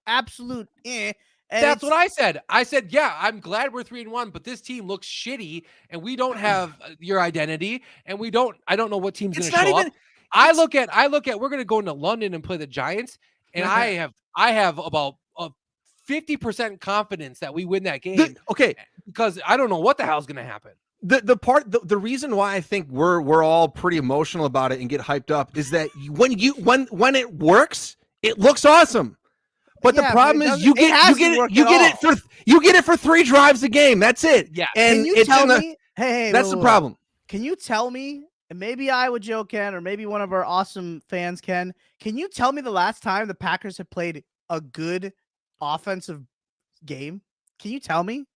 absolute And that's what I said. I said, yeah, I'm glad we're 3-1, but this team looks shitty, and we don't have your identity, and I don't know what team's going to show up. I look at we're going to go into London and play the Giants, and I have about 50% confidence that we win that game. Because I don't know what the hell's going to happen. The reason why I think we're all pretty emotional about it and get hyped up is that when it works, it looks awesome. But the problem is you get it for 3 drives a game. That's it. Yeah. And can you tell me? Hey, that's the problem. Can you tell me? And maybe I would Joe can, or maybe one of our awesome fans can you tell me the last time the Packers have played a good offensive game? Can you tell me?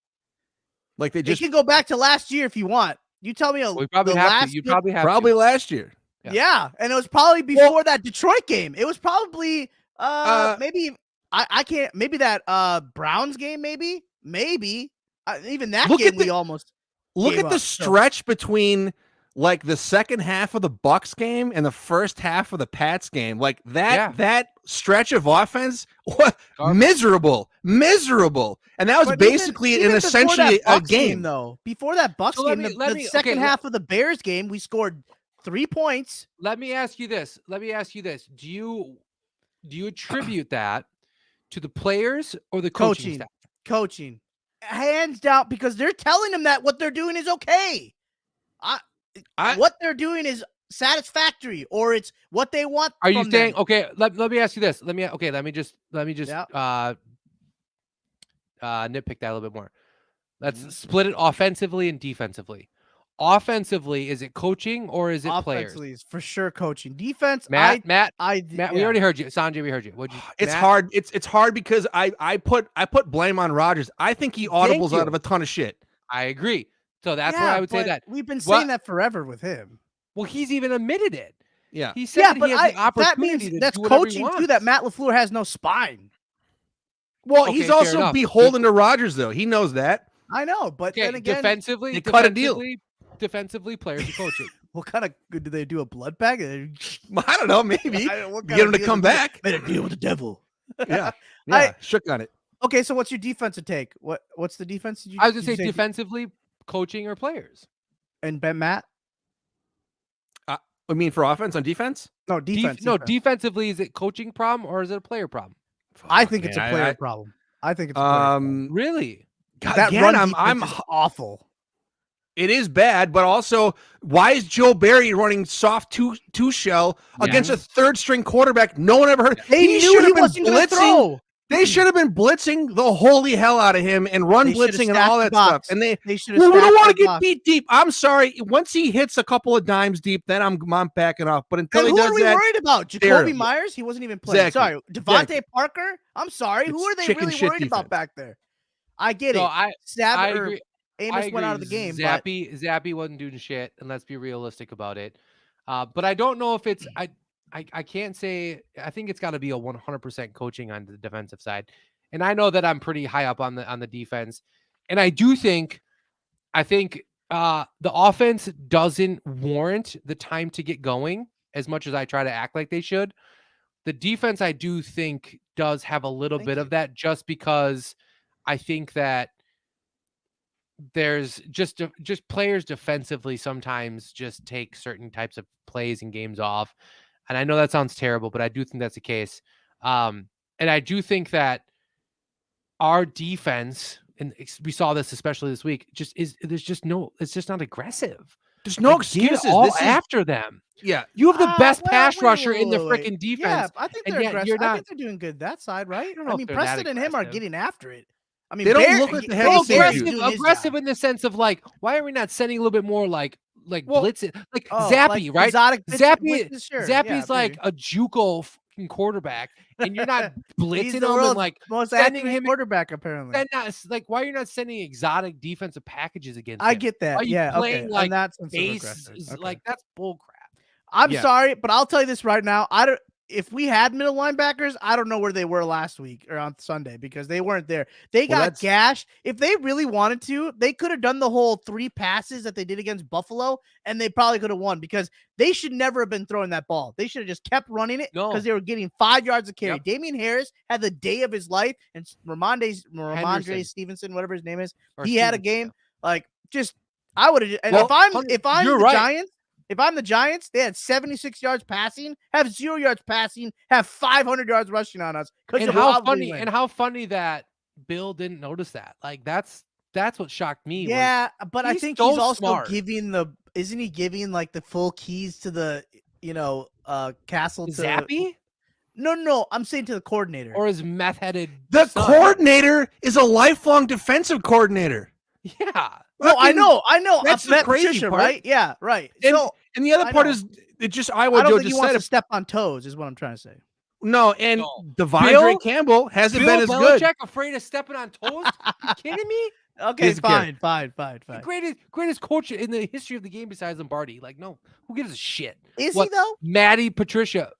Like they can go back to last year if you want. You tell me. We probably have to. You probably have probably last year. Yeah, and it was probably before that Detroit game. It was probably maybe I can't. Maybe that Browns game. Maybe even that game we almost look at the stretch between like the second half of the Bucs game and the first half of the Pats game. Like that stretch of offense, miserable. And that was basically essentially a game though. Before that Bucs game, the second half of the Bears game, we scored 3 points. Let me ask you this. Do you attribute that to the players or the coaching staff? Coaching. Hands down, because they're telling them that what they're doing is okay. What they're doing is satisfactory, or it's what they want. Are you saying okay? Let me ask you this. Let me just nitpick that a little bit more. Let's split it offensively and defensively. Offensively, is it coaching or is it players? Offensively, is for sure coaching. Defense, Matt, we already heard you. Sanjay, we heard you. It's hard. It's hard because I put blame on Rodgers. I think he audibles out of a ton of shit. I agree. So that's where I would say that. We've been saying that forever with him. Well, he's even admitted it. Yeah. He said that he has the opportunity that means that's coaching too, that Matt LaFleur has no spine. Well, he's also beholden to Rodgers, though. He knows that. I know, but then again, defensively, they cut a deal. Defensively, players are coaching. What kind of good do they do? A blood bag? I don't know. Maybe get him to come back. Made a deal with the devil. Yeah. Shook on it. Okay, so what's your defensive take? What's the defense? I was going to say defensively, coaching or players. And Ben Matt? I mean, for offense on defense? No, defense. Defensively, is it coaching problem or is it a player problem? I think it's a player problem. I think it's a player problem. Really? God, that run defense is awful. It is bad, but also, why is Joe Barry running soft two shell against a third string quarterback? No one ever heard. They knew he wasn't going to throw. They should have been blitzing the holy hell out of him and run blitzing and all that stuff. And they should have. We don't want to get beat deep. I'm sorry. Once he hits a couple of dimes deep, then I'm backing off. But until he does that, who are we worried about? Jacoby Myers? He wasn't even playing. Exactly. Sorry, Devontae Parker. I'm sorry. Who are they really worried about back there? I get it. I agree. Amos went out of the game. Zappy wasn't doing shit, and let's be realistic about it. But I don't know if it's I can't say. I think it's got to be a 100% coaching on the defensive side, and I know that I'm pretty high up on the defense, and I think the offense doesn't warrant the time to get going as much as I try to act like they should. The defense, I do think, does have a little bit of that, just because I think that there's just players defensively sometimes just take certain types of plays and games off. And I know that sounds terrible, but I do think that's the case. And I do think that our defense, and we saw this especially this week, it's just not aggressive. There's no excuses. After them. Yeah. You have the best pass rusher in the freaking defense. Yeah, I think they're aggressive. I think they're doing good that side, right? I mean, Preston and him are getting after it. I mean, they don't look like they have aggressive in the sense of like, why are we not sending a little bit more like blitzing, like Zappy, right? Zappy's like a JUCO fucking quarterback, and you're not blitzing him and like sending him quarterback apparently. Then why are you not sending exotic defensive packages against him? I get that. Yeah, playing like that's base, like that's bullcrap. I'm sorry, but I'll tell you this right now. If we had middle linebackers, I don't know where they were last week or on Sunday because they weren't there. They got gashed. If they really wanted to, they could have done the whole 3 passes that they did against Buffalo, and they probably could have won because they should never have been throwing that ball. They should have just kept running it because they were getting 5 yards of carry. Yep. Damian Harris had the day of his life, and Ramondre Stevenson, whatever his name is, he had a game. Like, just I would have. And if I'm the Giants. If I'm the Giants, they had 76 yards passing, have 0 yards passing, have 500 yards rushing on us. And how funny that Bill didn't notice that. Like that's what shocked me. Yeah, but I think he's also giving isn't he giving like the full keys to the castle to Zappy? No, I'm saying to the coordinator. Or his meth-headed coordinator is a lifelong defensive coordinator. Yeah. No, I know. That's the crazy Patricia, part, right? Yeah, right. And the other part is it just I don't think he wants to step on toes, is what I'm trying to say. No, and Devondre Campbell hasn't been as good. Belichick afraid of stepping on toes? Are you kidding me? Okay, fine. The greatest coach in the history of the game besides Lombardi. Like, no, who gives a shit? Is he though? Matty Patricia,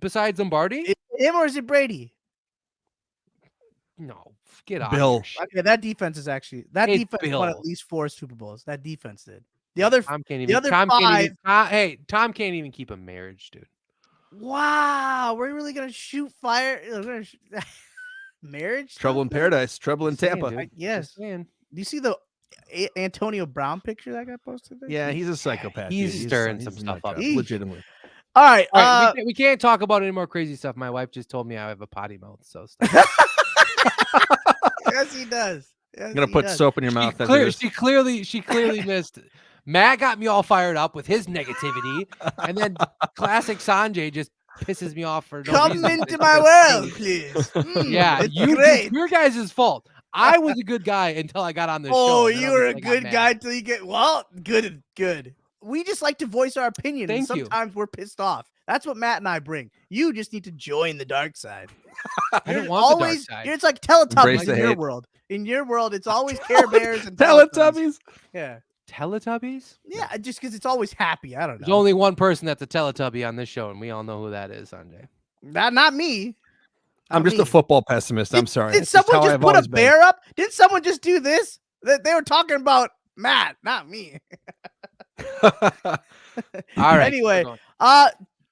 besides Lombardi? Is it him or is it Brady? No, get out. Bill. Okay, that defense is actually defense won at least 4 Super Bowls. That defense did. Tom can't even keep a marriage, dude. Wow, we're really gonna shoot fire. Marriage? Trouble in paradise. Trouble in Tampa. Yes. Do you see the Antonio Brown picture that got posted there? Yeah, he's a psychopath. He's stirring some stuff up. Legitimately. All right. We can't talk about any more crazy stuff. My wife just told me I have a potty mouth. So yes, he does. Yes, I'm gonna put soap in your mouth. She clearly missed. Matt got me all fired up with his negativity, and then classic Sanjay just pisses me off for no come reason. into my world, please. Yeah, your guys' fault. I was a good guy until I got on this show. Oh, you were a good guy until you get good. We just like to voice our opinion. And sometimes we're pissed off. That's what Matt and I bring. You just need to join the dark side. I don't want the dark side. It's like Teletubbies in your world. In your world, it's always Care Bears and Teletubbies. Yeah. Teletubbies? Yeah, just because it's always happy. I don't know. There's only one person that's a Teletubby on this show, and we all know who that is, Sanjay. Not me. I'm just a football pessimist. I'm sorry. Did someone just put a bear up? Did someone just do this? They were talking about Matt, not me. All right. Anyway,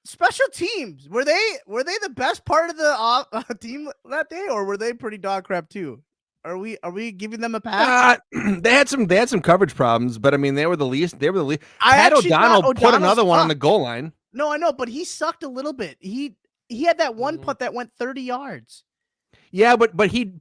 special teams, were they the best part of the team that day, or were they pretty dog crap too? Are we giving them a pass? They had some coverage problems, but I mean they were the least. I Pat actually thought O'Donnell put another one on the sucked. goal line. No, I know, but he sucked a little bit. He had that one putt that went 30 yards. Yeah, but he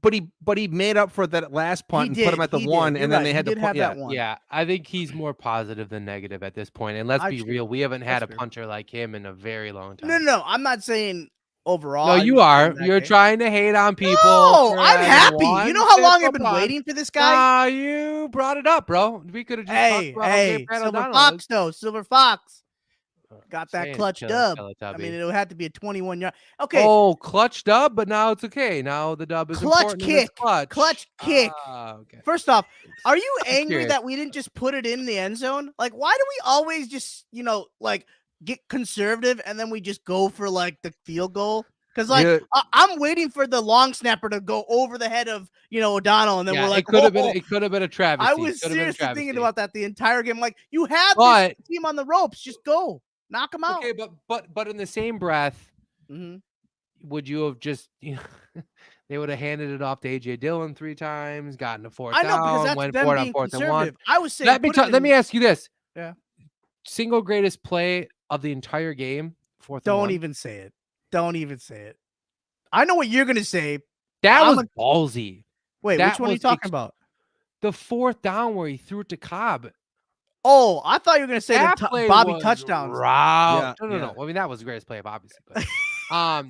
made up for that last punt and put him at the one, and then they had to put that one. Yeah, I think he's more positive than negative at this point. And let's be real, we haven't had a punter like him in a very long time. No, I'm not saying overall. No, you are. You're trying to hate on people. No, I'm happy. You know how long I've been waiting for this guy? You brought it up, bro. We could have just talked about Silver Fox, though. Silver Fox. Got that clutch dub. I mean, it would have to be a 21-yard. Okay. Oh, clutch dub, but now it's okay. Now the dub is clutch kick. Clutch kick. Okay. First off, are you angry that we didn't just put it in the end zone? Like, why do we always just, like get conservative and then we just go for like the field goal? Because I'm waiting for the long snapper to go over the head of O'Donnell, and then we're like, it could have been a travesty. I was seriously thinking about that the entire game. Like, you have this team on the ropes, just go. Knock them out. Okay, but in the same breath, would you have just they would have handed it off to AJ Dillon 3 times, gotten a fourth down, because that's went them for it being on 4th and 1. I was saying, let me ask you this: single greatest play of the entire game, 4th and 1. Don't even say it. Don't even say it. I know what you're gonna say. That was ballsy. Wait, which one are you talking about? The 4th down where he threw it to Cobb. Oh, I thought you were going to say the Bobby touchdowns. No. I mean, that was the greatest play, obviously. But,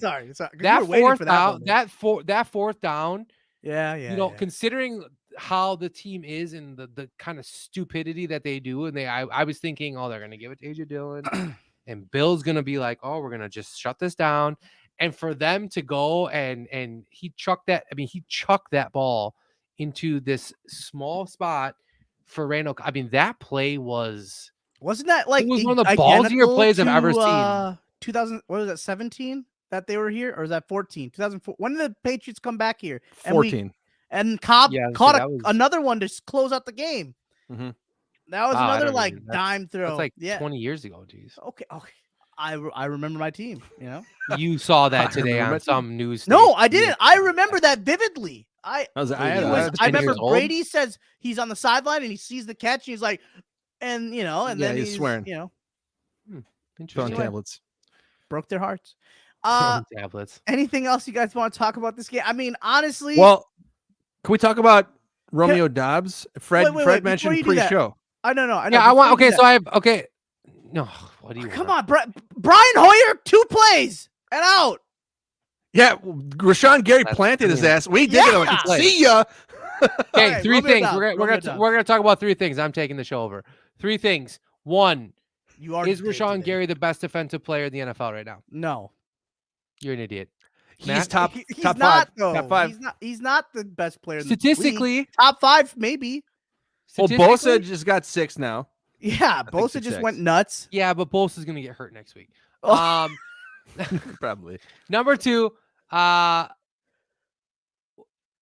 sorry. That 4th down, that 4th down. Yeah. Considering how the team is and the kind of stupidity that they do, and I was thinking, they're going to give it to AJ Dillon, and Bill's going to be like, we're going to just shut this down, and for them to go and he chucked that. I mean, he chucked that ball into this small spot. For Randall, I mean, that play wasn't that like it was one of the ballsier plays I've ever seen. 2000, what was that, 17 that they were here, or is that 14? 2004. When did the Patriots come back here? 14. And Cobb caught another one to close out the game. Mm-hmm. That was another dime throw. That's like 20 years ago. Jeez. Okay. I remember my team. You saw that today on some news. No, I didn't. I remember that vividly. I remember Brady says he's on the sideline and he sees the catch and he's like, and then he's swearing. Interesting. Tablets broke their hearts. Tablets. Anything else you guys want to talk about this game? I mean, honestly. Well, can we talk about Romeo Dobbs? Fred mentioned pre-show. I know. Yeah, I want. Okay, so I have. Okay. No, what do you? Come on, Brian Hoyer, 2 plays and out. Yeah, Rashawn Gary planted his ass. We did it. Like, see ya. Okay, 3 things. We're gonna talk about 3 things. I'm taking the show over. 3 things. 1, is Rashawn Gary the best defensive player in the NFL right now? No, you're an idiot. He's top 5. Top 5. He's not the best player statistically. In the top 5, maybe. Well, Bosa just got 6 now. Yeah, Bosa just went nuts. Yeah, but Bosa's gonna get hurt next week. Probably. Number 2.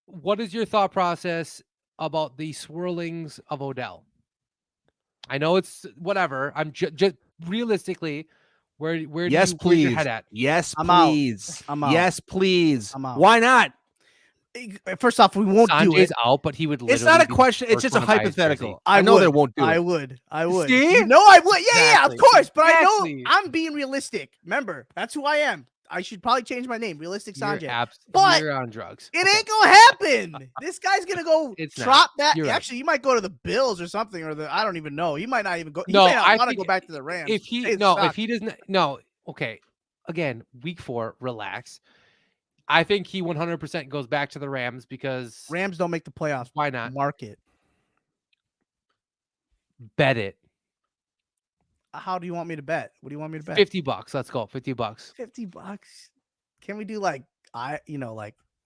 What is your thought process about the swirlings of Odell? I know it's whatever. I'm just realistically, where do you put your head at? Yes, please. I'm out. Yes, please. I'm out. Why not? First off, we won't do it. out, but he would. It's not a question. It's just a hypothetical. I know they won't do it. I would. See? No, I would. Yeah, of course. But exactly. I know I'm being realistic. Remember, that's who I am. I should probably change my name, Realistic Sanjay. But you're on drugs. It ain't gonna happen. This guy's gonna go drop that. You're Actually, he might go to the Bills or something, or I don't even know. He might not even go. He no, may not want to go back to the Rams. If he doesn't. No. Okay. Again, week 4. Relax. I think he 100% goes back to the Rams because Rams don't make the playoffs. Why not? Mark it. Bet it. How do you want me to bet? What do you want me to bet? $50. Let's go. $50. $50. Can we do like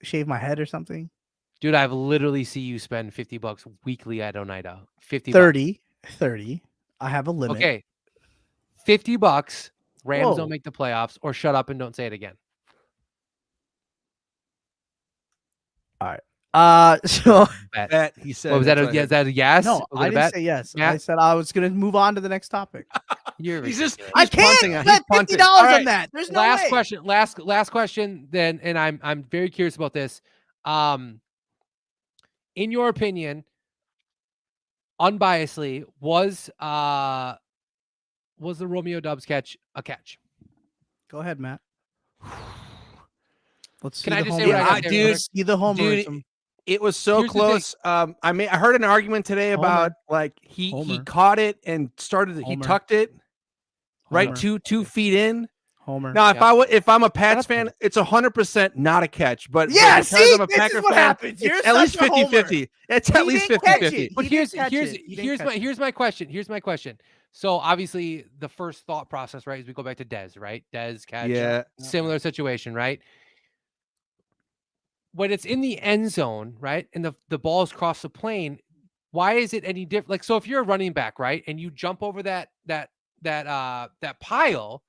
shave my head or something? Dude, I've literally see you spend $50 weekly at Oneida. 50. 30. I have a limit. Okay. $50. Rams don't make the playoffs, or shut up and don't say it again. All right. So Bet. He said. What was that? Is that a yes? no, I didn't say yes. Matt? I said I was going to move on to the next topic. I can't spend $50 on that. There's no last way. question. Last question. Then, and I'm very curious about this. In your opinion, unbiasedly, was the Romeo Doubs catch a catch? Go ahead, Matt. Let's see. Can I the just say homer. what I got there, Dude, see the homerism. Dude, it was so Here's the thing. close. I heard an argument today about like he Homer. caught it and started. He Homer. tucked it right Homer. 2 feet in. Homer. Now, if I'm a Pats fan, it's 100% not a catch. But Yeah, because see, I'm a this Packer is what fan, happens. You're it's at least such a homer. 50-50. It's at He least didn't catch 50-50. it. But He here's didn't catch it. He didn't catch it. here's my question. Here's my question. So obviously the first thought process, right, is we go back to Dez, right? Dez catch. Yeah. Similar situation, right? When it's in the end zone, right, and the ball's crossed the plane, why is it any different? Like, so if you're a running back, right, and you jump over that pile,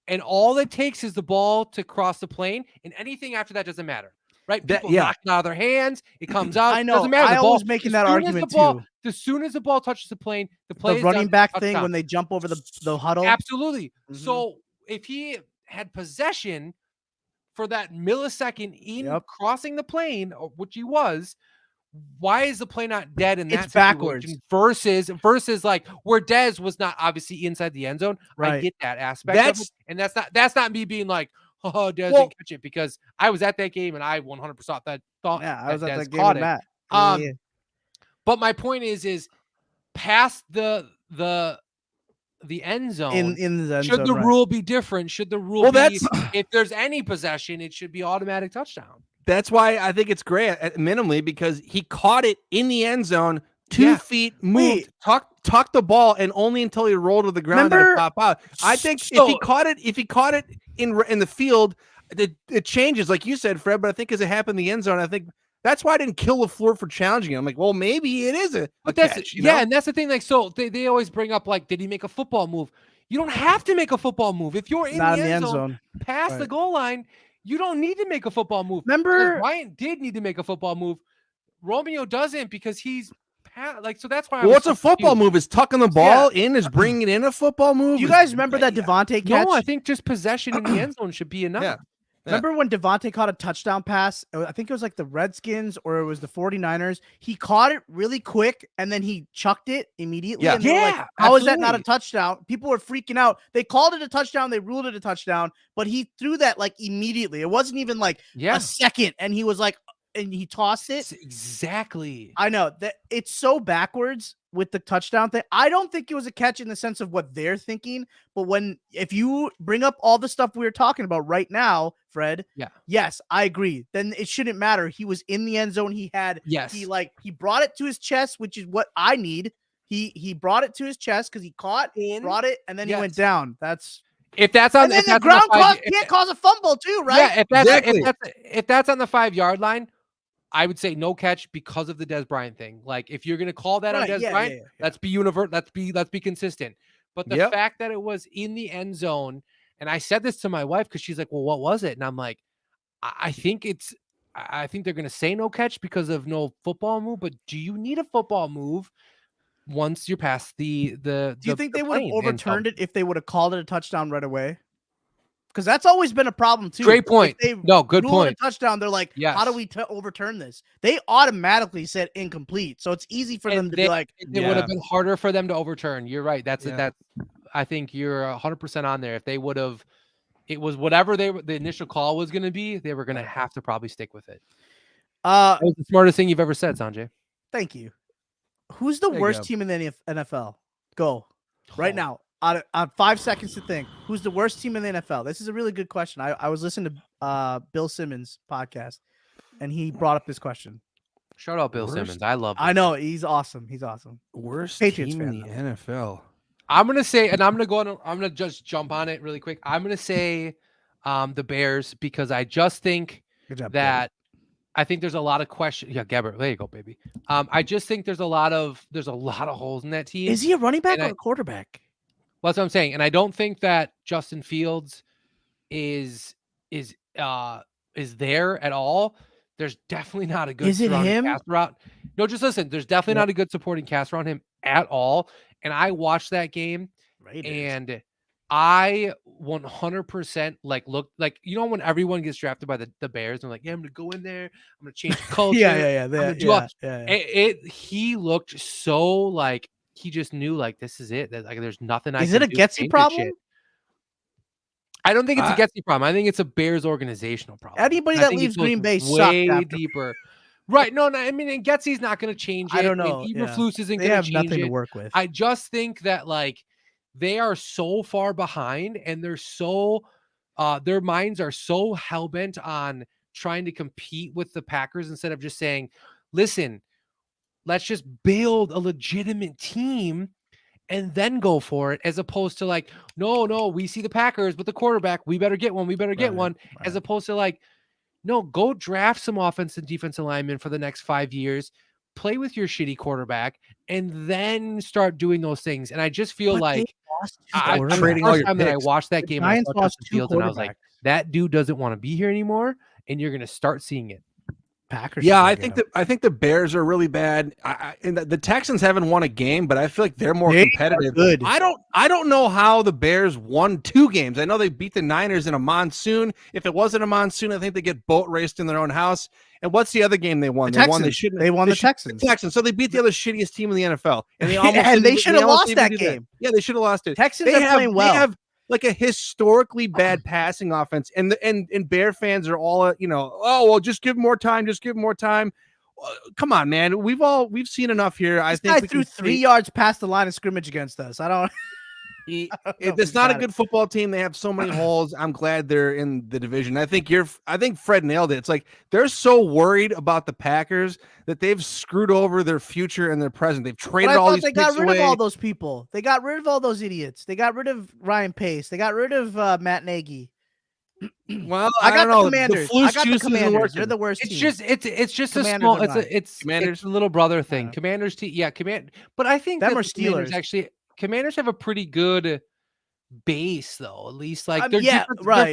and all it takes is the ball to cross the plane, and anything after that doesn't matter, right? People knock it out of their hands, it comes out. I know. Doesn't matter. I The ball, always making that argument too. As soon as the ball touches the plane, the play is running done, back touchdown. thing when they jump over the huddle. Absolutely. Mhm. So if he had possession for that millisecond in crossing the plane, which he was, why is the play not dead in that It's backwards versus like where Dez was not obviously inside the end zone? Right. I get that aspect of it, and that's not me being like, oh, Dez didn't catch it, because I was at that game and I 100% thought I was at Dez that game caught with it. Matt. Yeah. But my point is past the end zone, in the end should zone, the right. rule be different? Should the rule be if there's any possession, it should be automatic touchdown? That's why I think it's great minimally, because he caught it in the end zone, 2 feet, moved, tucked the ball, and only until he rolled to the ground did it pop out. I think if he caught it in the field, it changes, like you said, Fred. But I think as it happened in the end zone, I think that's why I didn't kill LaFleur for challenging him. I'm like, well, maybe it is a catch, you know? And that's the thing. Like, so they always bring up, like, did he make a football move? You don't have to make a football move if you're in the end zone past the goal line. You don't need to make a football move. Remember, Ryan did need to make a football move. Romeo doesn't, because he's like, so that's why. Well, what's a football move? Is tucking the ball in? Is bringing in a football move? Do you guys remember that Devontae catch? No, I think just possession in the end zone should be enough. Yeah. Remember when Devontae caught a touchdown pass? I think it was like the Redskins or it was the 49ers. He caught it really quick and then he chucked it immediately. Yeah. And they were like, how is that not a touchdown? People were freaking out. They called it a touchdown. They ruled it a touchdown, but he threw that like immediately. It wasn't even like a second. And he was like, and he tossed it. Exactly. I know that it's so backwards with the touchdown thing. I don't think it was a catch in the sense of what they're thinking, but if you bring up all the stuff we were talking about right now, Fred, yes, I agree. Then it shouldn't matter. He was in the end zone. He brought it to his chest, which is what I need. He brought it to his chest because he brought it, and then he went down. If that's on, and then the ground can't cause a fumble too, right? Yeah, if that's on the 5-yard line, I would say no catch because of the Dez Bryant thing. Like, if you're gonna call that on Dez Bryant, let's be universal. Let's be consistent. But the fact that it was in the end zone, and I said this to my wife because she's like, "Well, what was it?" And I'm like, I think they're gonna say no catch because of no football move. But do you need a football move once you're past the? Do you think they would have overturned it if they would have called it a touchdown right away? Because that's always been a problem too. Great point. Good point. A touchdown. They're like, how do we overturn this? They automatically said incomplete, so it's easy for them to be like. It would have been harder for them to overturn. You're right. That's. I think you're 100% on there. If they would have, it was whatever the initial call was going to be, they were going to have to probably stick with it. That was the smartest thing you've ever said, Sanjay. Thank you. Who's the worst team in the NFL? Go right now. On 5 seconds to think. Who's the worst team in the NFL? This is a really good question. I was listening to Bill Simmons' podcast, and he brought up this question. Shout out Bill Simmons. I love him. I know. He's awesome. Worst Patriots team in fan, the NFL. I'm going to say, and I'm going to just jump on it really quick. I'm going to say the Bears, because I just think that I think there's a lot of questions. Yeah, Gabbert, there you go, baby. I just think there's a lot of holes in that team. Is he a running back or a quarterback? Well, that's what I'm saying. And I don't think that Justin Fields is there at all. There's definitely not a good Is it him? cast around. No, just listen. There's definitely not a good supporting cast around him at all. And I watched that game, and I 100% looked like, when everyone gets drafted by the Bears and like, yeah, I'm gonna go in there, I'm gonna change the culture. He looked so like he just knew like this is it. That like there's nothing I Is can it a Getsy problem? I don't think it's a Getsy problem. I think it's a Bears organizational problem. Anybody that leaves Green Bay way deeper. Right. No, I mean, and Getsy's not going to change it. I don't know. Eberflus isn't going to change it. They have nothing to work with. I just think that like they are so far behind, and they're so their minds are so hell-bent on trying to compete with the Packers instead of just saying, listen, let's just build a legitimate team and then go for it, as opposed to like, no, we see the Packers with the quarterback, we better get one, as opposed to like, no, go draft some offense and defensive linemen for the next 5 years, play with your shitty quarterback, and then start doing those things. And I just feel like trading all your picks. That I watched that game, I saw Justin Fields, and I was like, that dude doesn't want to be here anymore, and you're going to start seeing it. Packers. Yeah, I think the Bears are really bad. And the Texans haven't won a game, but I feel like they're more competitive. Good. I don't know how the Bears won 2 games. I know they beat the Niners in a monsoon. If it wasn't a monsoon, I think they get boat raced in their own house. And what's the other game they won? They won the Texans. The Texans. So they beat the other shittiest team in the NFL. And they should have lost that game. Yeah, they should have lost it. Texans are playing well. They have like a historically bad passing offense, and Bear fans are all just give more time, come on, man, we've seen enough here. I think guy threw 3 yards past the line of scrimmage against us. It's not a good football team. They have so many holes. I'm glad they're in the division. I think Fred nailed it. It's like they're so worried about the Packers that they've screwed over their future and their present. They've traded all these. They got rid of all those people. They got rid of all those idiots. They got rid of Ryan Pace. They got rid of Matt Nagy. Well, I got the Commanders. They're the worst. It's just a small. It's a little brother thing. Commanders team. Yeah, But I think them are Steelers actually. Commanders have a pretty good base, though. At least like their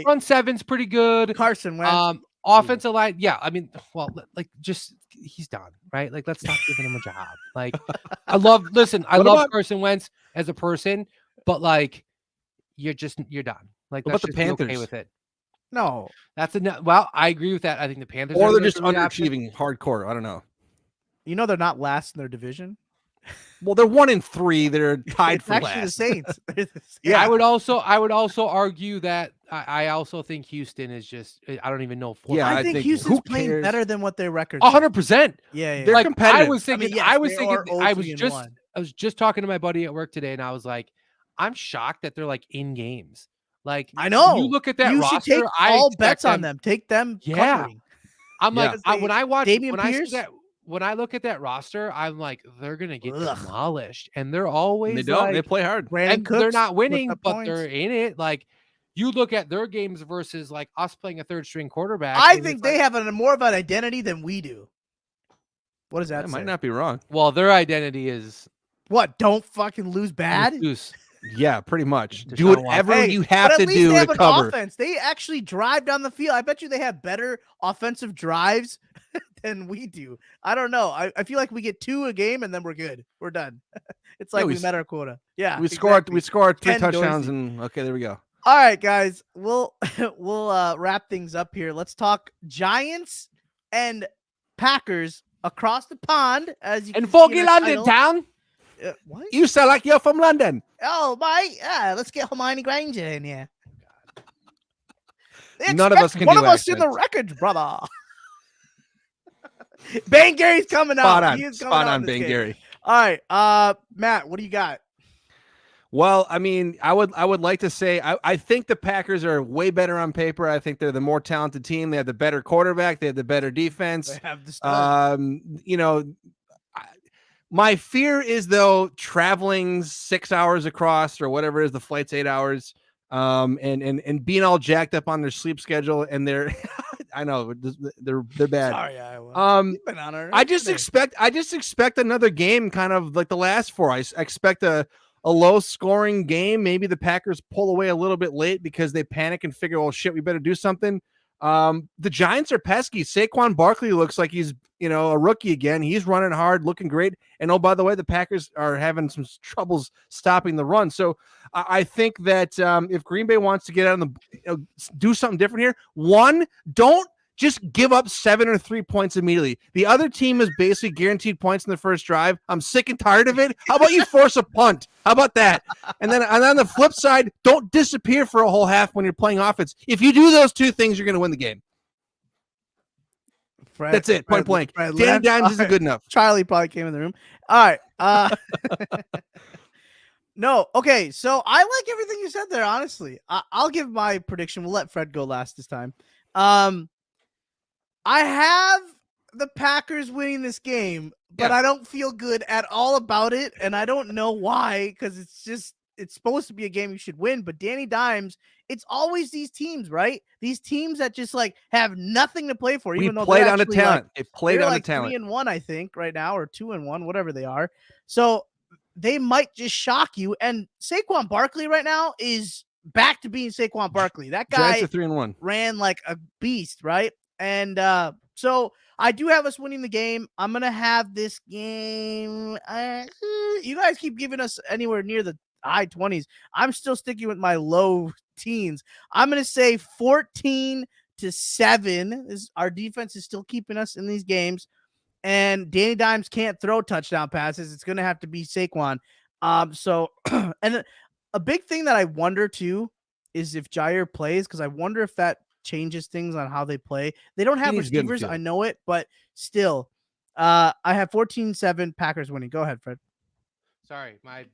front seven's pretty good. Carson Wentz. Offensive line, yeah. I mean, well, like just he's done, right? Like let's stop giving him a job. Like I love Carson Wentz as a person, but like you're done. Like what about the Panthers? Okay with it. No, well, I agree with that. I think the Panthers, or they're just underachieving hardcore. I don't know. They're not last in their division. Well, they're 1-3. They're tied for last. The Saints. Yeah, I would also argue that I also think Houston is just. I don't even know. I think Houston's playing better than what their record. 100%. Yeah, they're competitive. I was just talking to my buddy at work today, and I was like, I'm shocked that they're like in games. Like I know. You look at that you roster. Should take all bets on them. Take them. Yeah. Covering. I'm like when I watch Damian Pierce. When I look at that roster, I'm like, they're gonna get demolished, and they're always they play hard, and they're not winning, but they're in it. Like you look at their games versus like us playing a third string quarterback. I think they have more of an identity than we do. What does that say? Might not be wrong. Well, their identity is what? Don't fucking lose bad. Yeah, pretty much. Do whatever you have to do to cover. Offense. They actually drive down the field. I bet you they have better offensive drives than we do. I don't know. I feel like we get 2 a game and then we're good. We're done. It's like we met our quota. Yeah, we score 3 touchdowns and okay, there we go. All right, guys, we'll wrap things up here. Let's talk Giants and Packers across the pond as you in Foggy London town. What? You sound like you're from London. Oh, mate. Yeah, let's get Hermione Granger in here. None of us can one do of us in the wreckage, brother. Bang Gary's coming out. Spot on, Bang Gary. All right, Matt, what do you got? Well, I mean, I would like to say I think the Packers are way better on paper. I think they're the more talented team. They have the better quarterback. They have the better defense. They have the stud. My fear is though traveling 6 hours across or whatever it is, the flight's 8 hours, and being all jacked up on their sleep schedule, and they're I know they're bad. Sorry, I just expect another game, kind of like the last 4. I expect a low scoring game. Maybe the Packers pull away a little bit late because they panic and figure, well, shit, we better do something. The Giants are pesky. Saquon Barkley looks like he's, a rookie again. He's running hard, looking great. And oh, by the way, the Packers are having some troubles stopping the run. So I think that if Green Bay wants to get out of the, do something different here, don't just give up 7 or 3 points immediately. The other team is basically guaranteed points in the first drive. I'm sick and tired of it. How about you force a punt? How about that? And on the flip side, don't disappear for a whole half when you're playing offense. If you do those two things, you're going to win the game. That's it. Point blank. Danny Dimes isn't good enough. Charlie probably came in the room. All right. No. Okay. So I like everything you said there. Honestly, I'll give my prediction. We'll let Fred go last this time. I have the Packers winning this game, but I don't feel good at all about it, and I don't know why, because it's supposed to be a game you should win. But Danny Dimes, it's always these teams, right? These teams that just have nothing to play for. Even though played on the talent. They played on the talent. 3-1, I think, right now, or 2-1, whatever they are. So they might just shock you. And Saquon Barkley right now is back to being Saquon Barkley. That guy 3-1 ran like a beast, right? And so I do have us winning the game. I'm gonna have this game. You guys keep giving us anywhere near the high 20s. I'm still sticking with my low teens. I'm gonna say 14-7. Our defense is still keeping us in these games, and Danny Dimes can't throw touchdown passes. It's gonna have to be Saquon. So and a big thing that I wonder too is if Jair plays, because I wonder if that changes things on how they play. They don't have receivers, I know it, but still, I have 14-7 Packers winning. Go ahead, Fred. Sorry, my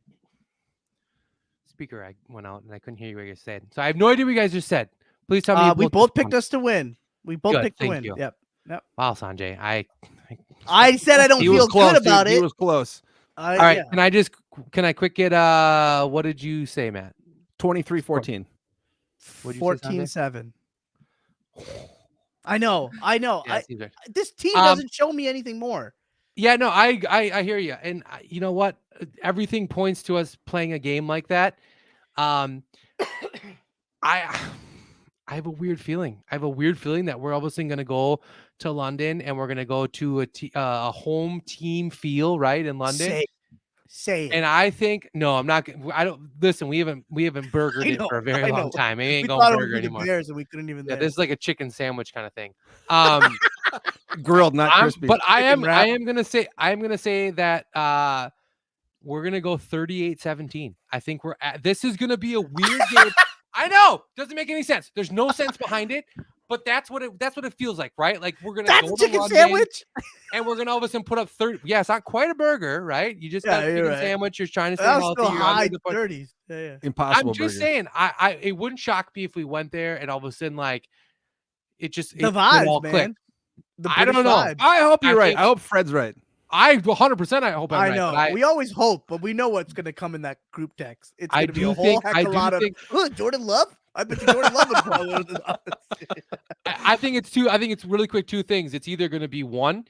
speaker went out and I couldn't hear you what you said. So I have no idea what you guys just said. Please tell me. We both picked us to win. We both picked to win. You. Yep. Wow, Sanjay, I said I don't feel good about it. He was close. All right, can I quick get what did you say, Matt? 23-14. 14-7. I know. Yeah, this team doesn't show me anything more. Yeah, no, I hear you. And you know what? Everything points to us playing a game like that. I have a weird feeling. I have a weird feeling that we're obviously going to go to London and we're going to go to a home team feel, right, in London. Say it. And I think I'm not. I don't listen. We haven't burgered it for a very long time. It ain't going burger anymore. Bears and we couldn't even. Yeah, this is like a chicken sandwich kind of thing. Grilled, not crispy. But I am gonna say that we're gonna go 38-17. I think this is gonna be a weird game. I know, doesn't make any sense. There's no sense behind it. But that's what it feels like, right? Like we're gonna go to chicken sandwich, and we're gonna all of a sudden put up 30. Yeah, it's not quite a burger, right? You just got a chicken sandwich. You're trying to stay healthy. You're high 30s. Yeah. Impossible. I'm just saying, it wouldn't shock me if we went there and all of a sudden the vibes, all man. clicked. I don't know. Vibes. I hope you're right. I hope Fred's right. I 100%. I hope I'm right. I know. We always hope, but we know what's gonna come in that group text. It's gonna be a whole heck of a lot of Jordan Love. I bet you Jordan Love would probably. I think it's really quick. Two things. It's either going to be one,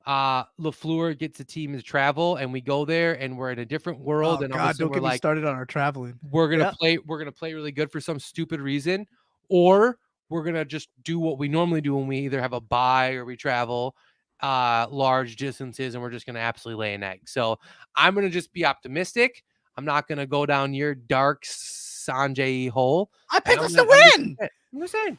LaFleur gets the team to travel, and we go there, and we're in a different world. And God, don't get me started on our traveling. We're gonna play. We're gonna play really good for some stupid reason, or we're gonna just do what we normally do when we either have a bye or we travel large distances, and we're just gonna absolutely lay an egg. So I'm gonna just be optimistic. I'm not gonna go down your dark Sanjay hole. I picked us to win. I'm just saying.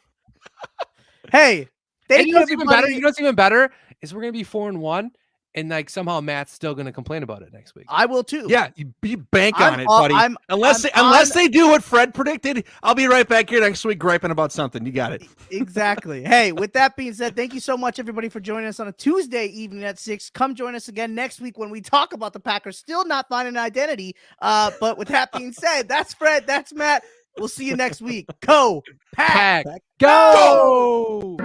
Hey, you know what's even better? You know what's even better is we're gonna be 4-1, and somehow Matt's still gonna complain about it next week. I will too. Yeah, you bank on it, buddy. Unless they do what Fred predicted, I'll be right back here next week griping about something. You got it. Exactly. Hey, with that being said, thank you so much, everybody, for joining us on a Tuesday evening at 6. Come join us again next week when we talk about the Packers still not finding an identity. But with that being said, that's Fred, that's Matt. We'll see you next week. Go Pack, go!